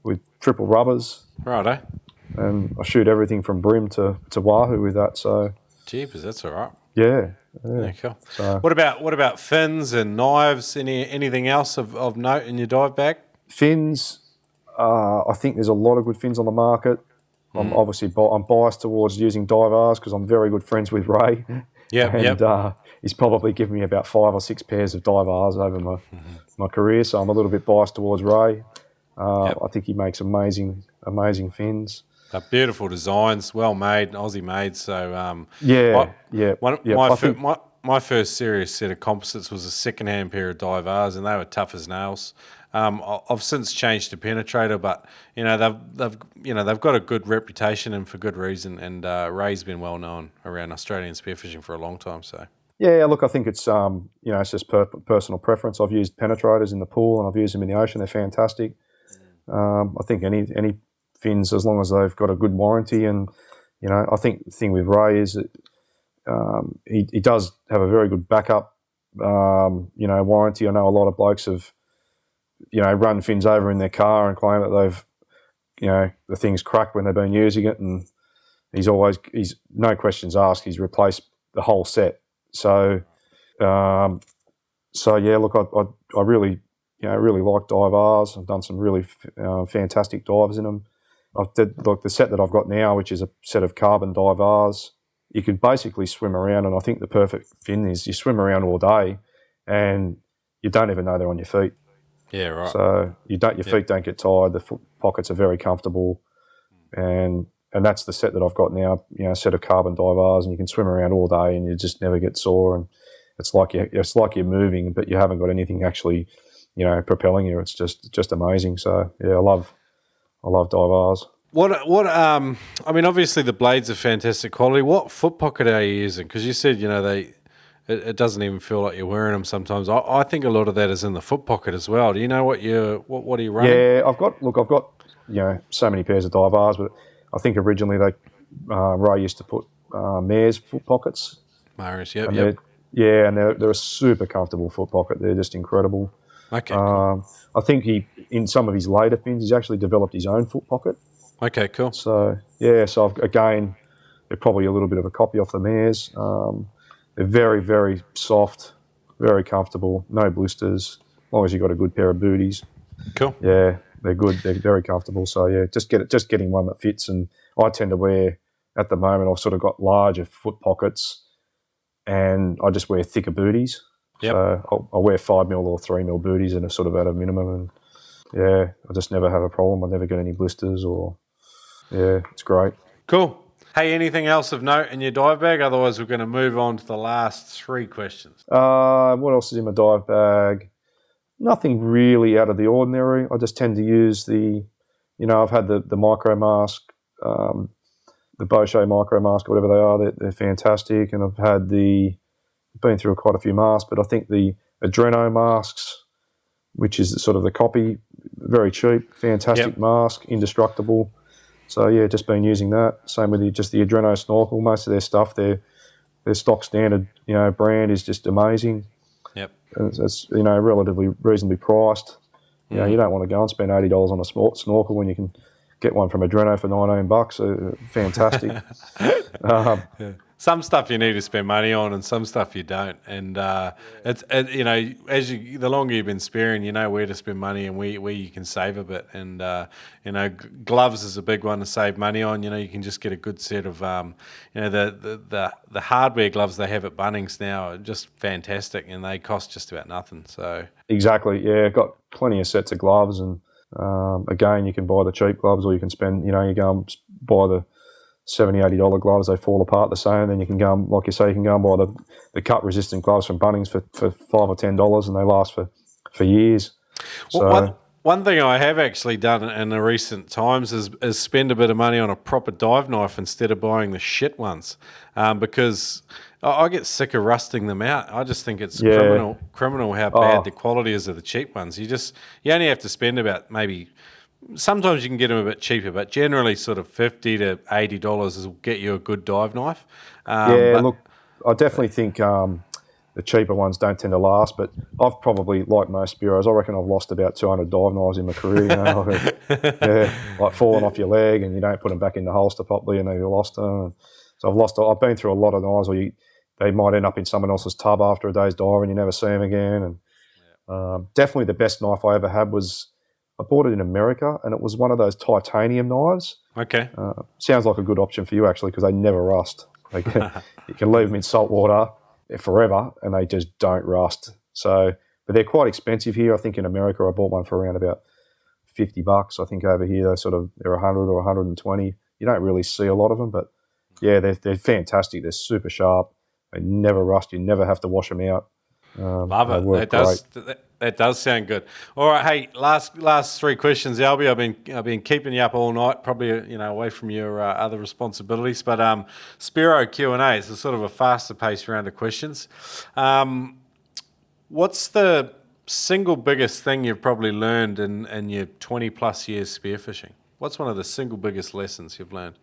with triple rubbers. Righto. And I shoot everything from brim to wahoo with that. So, jeepers, that's all right. Yeah. Cool. So, what about fins and knives? Anything else of note in your dive bag? Fins. I think there's a lot of good fins on the market. I'm obviously I'm biased towards using divers because I'm very good friends with Ray. He's probably given me about 5 or 6 pairs of divers over my career, so I'm a little bit biased towards Ray. I think he makes amazing fins. They're beautiful designs, well made, Aussie made. So my first serious set of composites was a second-hand pair of divers, and they were tough as nails. I've since changed to penetrator, but they've got a good reputation and for good reason. And Ray's been well known around Australian spearfishing for a long time. So yeah, look, I think it's it's just personal preference. I've used penetrators in the pool and I've used them in the ocean. They're fantastic. I think any fins, as long as they've got a good warranty, and I think the thing with Ray is that he does have a very good backup warranty. I know a lot of blokes have run fins over in their car and claim that they've the thing's cracked when they've been using it, and he's no questions asked, he's replaced the whole set. So yeah, look, I really really like divers. I've done some really fantastic dives in them. The set that I've got now, which is a set of carbon divers, you could basically swim around, and I think the perfect fin is you swim around all day and you don't even know they're on your feet. Yeah, right. So your feet don't get tired. The foot pockets are very comfortable, and that's the set that I've got now. A set of carbon divers, and you can swim around all day, and you just never get sore. And it's like you're moving, but you haven't got anything actually, propelling you. It's just amazing. So yeah, I love divers. I mean, obviously the blades are fantastic quality. What foot pocket are you using? Because you said, it doesn't even feel like you're wearing them sometimes. I think a lot of that is in the foot pocket as well. Do you know what are you running? Yeah, I've got so many pairs of divers, but I think originally Ray used to put mare's foot pockets. Mare's, yep. And they're a super comfortable foot pocket. They're just incredible. Okay. Cool. I think in some of his later fins, he's actually developed his own foot pocket. Okay, cool. So yeah, they're probably a little bit of a copy off the mare's. They're very, very soft, very comfortable, no blisters, as long as you've got a good pair of booties. Cool. Yeah, they're good. They're very comfortable. So yeah, just getting one that fits. And I tend to wear, at the moment, I've sort of got larger foot pockets, and I just wear thicker booties. Yep. So I'll wear 5mm or 3mm booties, and it's sort of at a minimum. And yeah, I just never have a problem. I never get any blisters it's great. Cool. Hey, anything else of note in your dive bag? Otherwise, we're going to move on to the last 3 questions. What else is in my dive bag? Nothing really out of the ordinary. I just tend to use I've had the micro mask, the Bochet micro mask, or whatever they are. They're fantastic, and I've been through quite a few masks, but I think the Adreno masks, which is sort of the copy, very cheap, fantastic mask, indestructible. So yeah, just been using that. Same with the Adreno snorkel. Most of their stuff, their stock standard, brand is just amazing. Yep. It's relatively reasonably priced. You don't want to go and spend $80 on a snorkel when you can get one from Adreno for $19. Fantastic. Some stuff you need to spend money on, and some stuff you don't. And the longer you've been spearing, you know where to spend money and where you can save a bit. And gloves is a big one to save money on. You can just get a good set of the hardware gloves they have at Bunnings now are just fantastic, and they cost just about nothing. So exactly, yeah, got plenty of sets of gloves, and again, you can buy the cheap gloves, or you can spend, you go and buy the $70, $80 gloves. They fall apart the same. Then you can go and, like you say, you can go and buy the cut resistant gloves from Bunnings for $5 or $10, and they last for years. Well, one thing I have actually done in the recent times is spend a bit of money on a proper dive knife instead of buying the shit ones, because I get sick of rusting them out. I just think it's criminal how bad the quality is of the cheap ones. You only have to spend about maybe. Sometimes you can get them a bit cheaper, but generally sort of $50 to $80 will get you a good dive knife. Look, I definitely think the cheaper ones don't tend to last, but I've probably, like most Spearos, I reckon I've lost about 200 dive knives in my career. Like falling off your leg and you don't put them back in the holster properly and then you lost them. So I've been through a lot of knives where they might end up in someone else's tub after a day's diving, you never see them again. And definitely the best knife I ever had was, I bought it in America, and it was one of those titanium knives. Okay. Sounds like a good option for you, actually, because they never rust. You can leave them in salt water forever, and they just don't rust. But they're quite expensive here. I think in America I bought one for around about $50. I think over here they're 100 or 120. You don't really see a lot of them, but yeah, they're fantastic. They're super sharp. They never rust. You never have to wash them out. Love it. That does sound good. All right, hey, last three questions, Alby. I've been keeping you up all night, probably away from your other responsibilities. But Spearo Q&A is a sort of a faster paced round of questions. What's the single biggest thing you've probably learned in your 20 plus years spearfishing? What's one of the single biggest lessons you've learned?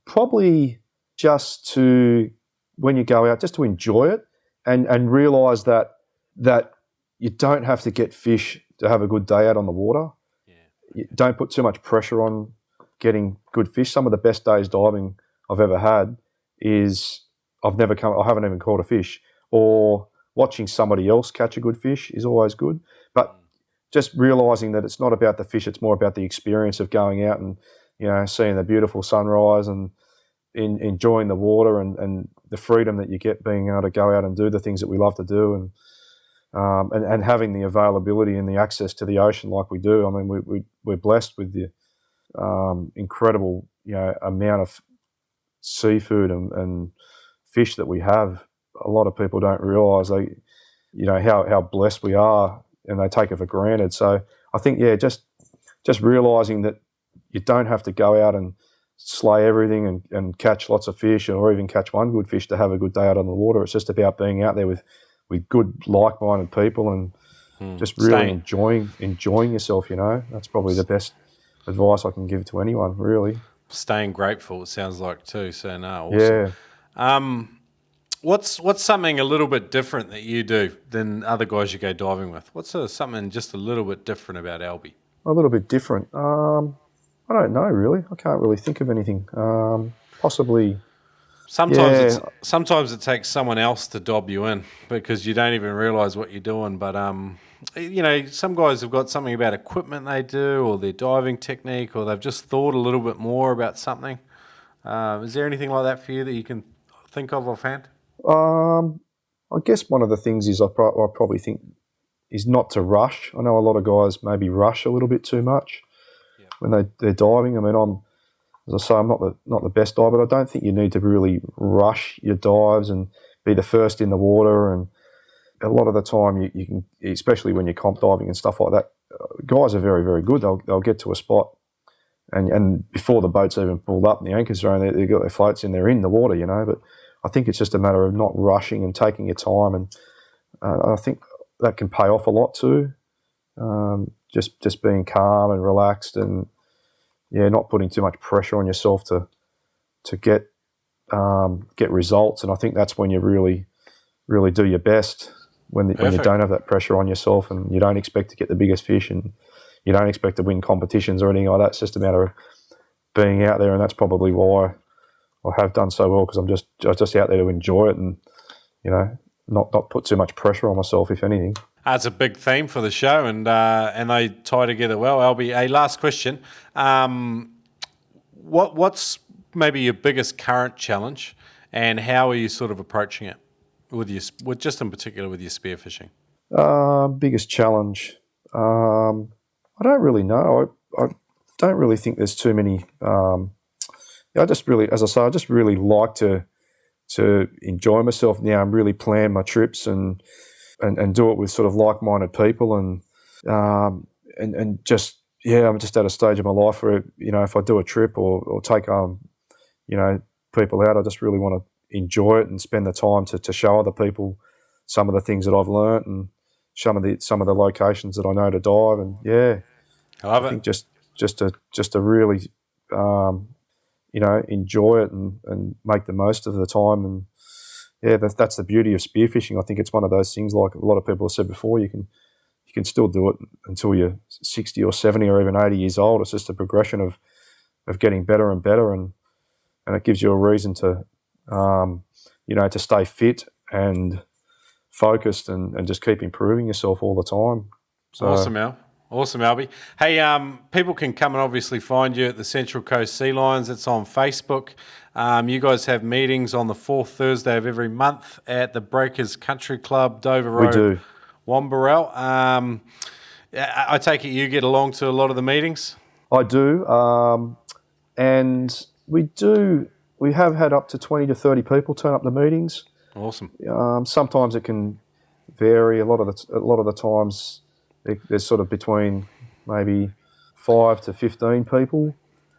Probably just to, when you go out, just to enjoy it and realise that you don't have to get fish to have a good day out on the water. Yeah. You don't put too much pressure on getting good fish. Some of the best days diving I've ever had is I haven't even caught a fish, or watching somebody else catch a good fish is always good. But just realising that it's not about the fish, it's more about the experience of going out and, seeing the beautiful sunrise and enjoying the water and the freedom that you get being able to go out and do the things that we love to do, and having the availability and the access to the ocean like we do. I mean, we're blessed with the incredible amount of seafood and fish that we have. A lot of people don't realise how blessed we are, and they take it for granted. So I think just realising that you don't have to go out and slay everything and catch lots of fish, or even catch one good fish to have a good day out on the water. It's just about being out there with good like-minded people and just really enjoying yourself. That's probably the best advice I can give to anyone, really. Staying grateful, it sounds like, too. So no, awesome. Yeah. What's something a little bit different that you do than other guys you go diving with? What's something just a little bit different about Alby? A little bit different. I don't know, really. I can't really think of anything. Possibly. Sometimes it takes someone else to dob you in because you don't even realise what you're doing. But some guys have got something about equipment they do, or their diving technique, or they've just thought a little bit more about something. Is there anything like that for you that you can think of offhand? I guess one of the things is I probably think is not to rush. I know a lot of guys maybe rush a little bit too much when they're diving. I mean, as I say, I'm not the best diver, but I don't think you need to really rush your dives and be the first in the water. And a lot of the time you can, especially when you're comp diving and stuff like that, guys are very, very good. They'll get to a spot and before the boat's even pulled up and the anchors are on, they've got their floats in, they're in the water, but I think it's just a matter of not rushing and taking your time, and I think that can pay off a lot too. Just being calm and relaxed, and not putting too much pressure on yourself to get results. And I think that's when you really, really do your best, when you don't have that pressure on yourself and you don't expect to get the biggest fish and you don't expect to win competitions or anything like that. It's just a matter of being out there, and that's probably why I have done so well, because I'm just out there to enjoy it and not put too much pressure on myself, if anything. That's a big theme for the show, and they tie together well. Alby, a last question: what's maybe your biggest current challenge, and how are you sort of approaching it with just in particular with your spearfishing? Biggest challenge. I don't really know. I don't really think there's too many. I just really, as I say, I just really like to enjoy myself now and really plan my trips and do it with sort of like-minded people and just I'm just at a stage of my life where if I do a trip or take people out, I just really want to enjoy it and spend the time to show other people some of the things that I've learnt and some of the locations that I know to dive, and I love it. I think just to really enjoy it and make the most of the time. And that's the beauty of spearfishing. I think it's one of those things, like a lot of people have said before, you can still do it until you're 60 or 70 or even 80 years old. It's just a progression of getting better and better, and it gives you a reason to to stay fit and focused and just keep improving yourself all the time. So, awesome, Al. Awesome, Alby. Hey, people can come and obviously find you at the Central Coast Sealions. It's on Facebook. You guys have meetings on the fourth Thursday of every month at the Breakers Country Club, Dover Road, we do. Wambarel. I take it you get along to a lot of the meetings? I do. And we have had up to 20 to 30 people turn up to meetings. Awesome. Sometimes it can vary. A lot of the times there's sort of between maybe 5 to 15 people.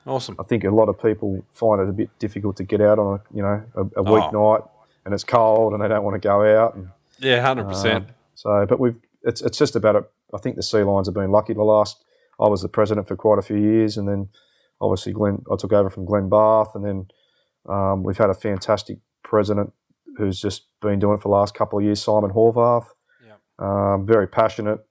Awesome. I think a lot of people find it a bit difficult to get out on a weeknight, and it's cold and they don't want to go out. And, 100%. But it's just about it. I think the Sea Lions have been lucky. I was the president for quite a few years, and then obviously I took over from Glenn Barth, and then we've had a fantastic president who's just been doing it for the last couple of years, Simon Horvath. Yeah. Very passionate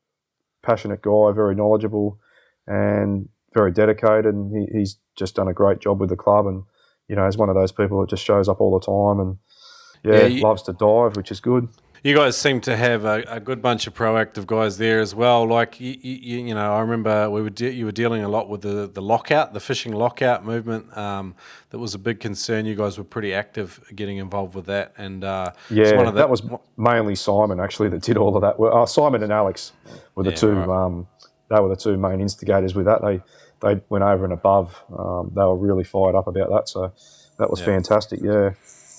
guy, very knowledgeable, and very dedicated. And he's just done a great job with the club. And he's one of those people that just shows up all the time and loves to dive, which is good. You guys seem to have a good bunch of proactive guys there as well. Like I remember you were dealing a lot with the lockout, the fishing lockout movement. That was a big concern. You guys were pretty active getting involved with that. And that was mainly Simon actually that did all of that. Simon and Alex were the two. Right. They were the two main instigators with that. They went over and above. They were really fired up about that. So that was fantastic. Yeah.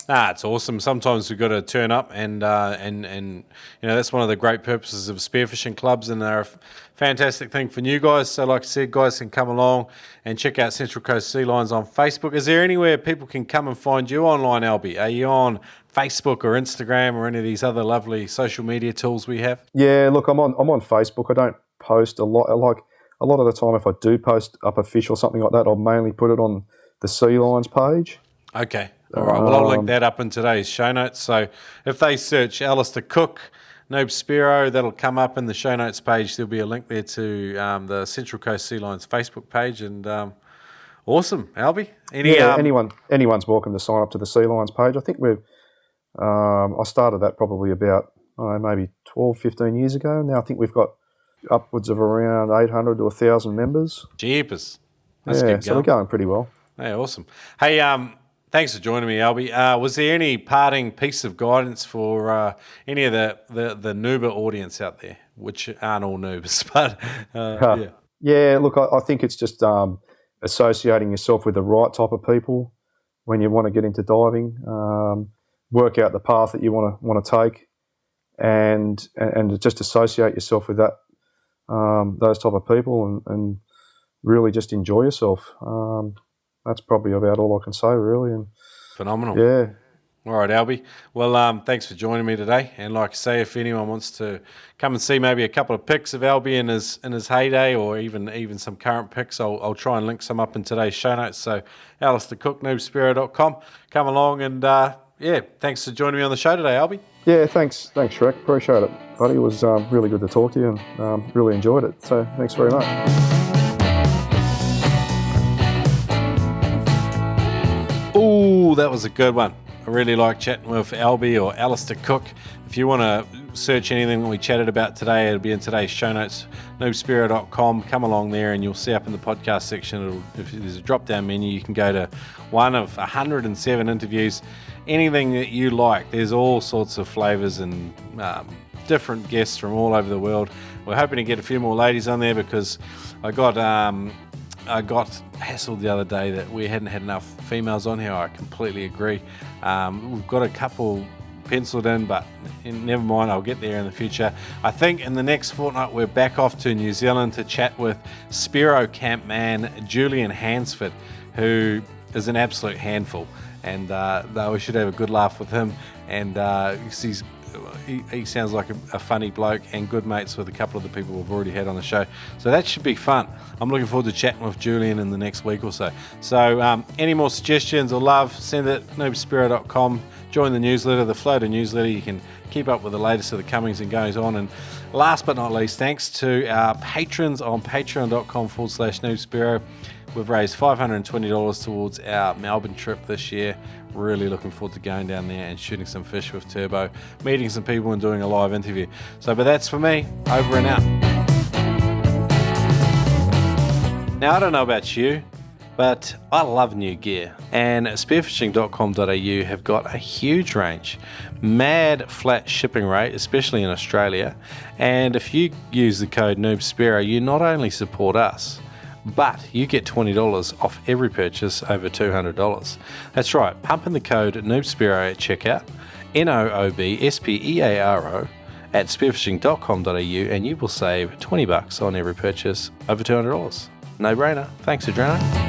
It's awesome. Sometimes we've got to turn up, and that's one of the great purposes of spearfishing clubs, and they're a fantastic thing for new guys. So, like I said, guys can come along and check out Central Coast Sealions on Facebook. Is there anywhere people can come and find you online, Alby? Are you on Facebook or Instagram or any of these other lovely social media tools we have? Yeah, look, I'm on Facebook. I don't post a lot. Like a lot of the time, if I do post up a fish or something like that, I'll mainly put it on the Sea Lions page. Okay. All right, well, I'll link that up in today's show notes. So if they search Alistair Cooke, Noob Spearo, that'll come up in the show notes page. There'll be a link there to the Central Coast Sea Lions Facebook page. And awesome, Alby. Anyone's welcome to sign up to the Sea Lions page. I think I started that probably about, maybe 12, 15 years ago. Now I think we've got upwards of around 800 to 1,000 members. Jeepers. So we're going pretty well. Hey, awesome. Hey, thanks for joining me, Alby. Was there any parting piece of guidance for any of the Noober audience out there, which aren't all Noobs, but yeah. Yeah, look, I think it's just associating yourself with the right type of people when you want to get into diving. Work out the path that you want to take, and to just associate yourself with that those type of people and really just enjoy yourself. That's probably about all I can say, really. And Phenomenal. yeah. All right, Alby. Well, thanks for joining me today. And like I say, if anyone wants to come and see maybe a couple of pics of Alby in his heyday, or even some current pics, I'll try and link some up in today's show notes. So Alistair Cooke, Spearo.com. Come along and thanks for joining me on the show today, Alby. Yeah, thanks, Shrek. Appreciate it, buddy. It was really good to talk to you, and really enjoyed it. So thanks very much. Ooh, that was a good one. I really like chatting with Alby or Alistair Cooke. If you want to search anything that we chatted about today, it'll be in today's show notes, noobspearo.com. Come along there and you'll see up in the podcast section, if there's a drop-down menu, you can go to one of 107 interviews. Anything that you like. There's all sorts of flavours and different guests from all over the world. We're hoping to get a few more ladies on there because I got hassled the other day that we hadn't had enough females on here. I completely agree. We've got a couple penciled in, but never mind, I'll get there in the future. I think in the next fortnight we're back off to New Zealand to chat with Spearo camp man Julian Hansford, who is an absolute handful, and we should have a good laugh with him. And he sounds like a funny bloke and good mates with a couple of the people we've already had on the show. So that should be fun. I'm looking forward to chatting with Julian in the next week or so. So any more suggestions or love, send it noobspearo.com. Join the newsletter, the Floater newsletter. You can keep up with the latest of the comings and goings on. And last but not least, thanks to our patrons on patreon.com/noobspearo. We've raised $520 towards our Melbourne trip this year. Really looking forward to going down there and shooting some fish with Turbo, meeting some people and doing a live interview. But that's for me. Over and out. Now, I don't know about you, but I love new gear. And spearfishing.com.au have got a huge range. Mad flat shipping rate, especially in Australia. And if you use the code NoobsSpearo, you not only support us, but you get $20 off every purchase over $200. That's right, pump in the code NoobsSpearo at checkout, NOOBSPEARO at spearfishing.com.au, and you will save $20 on every purchase over $200. No brainer. Thanks, Adriano.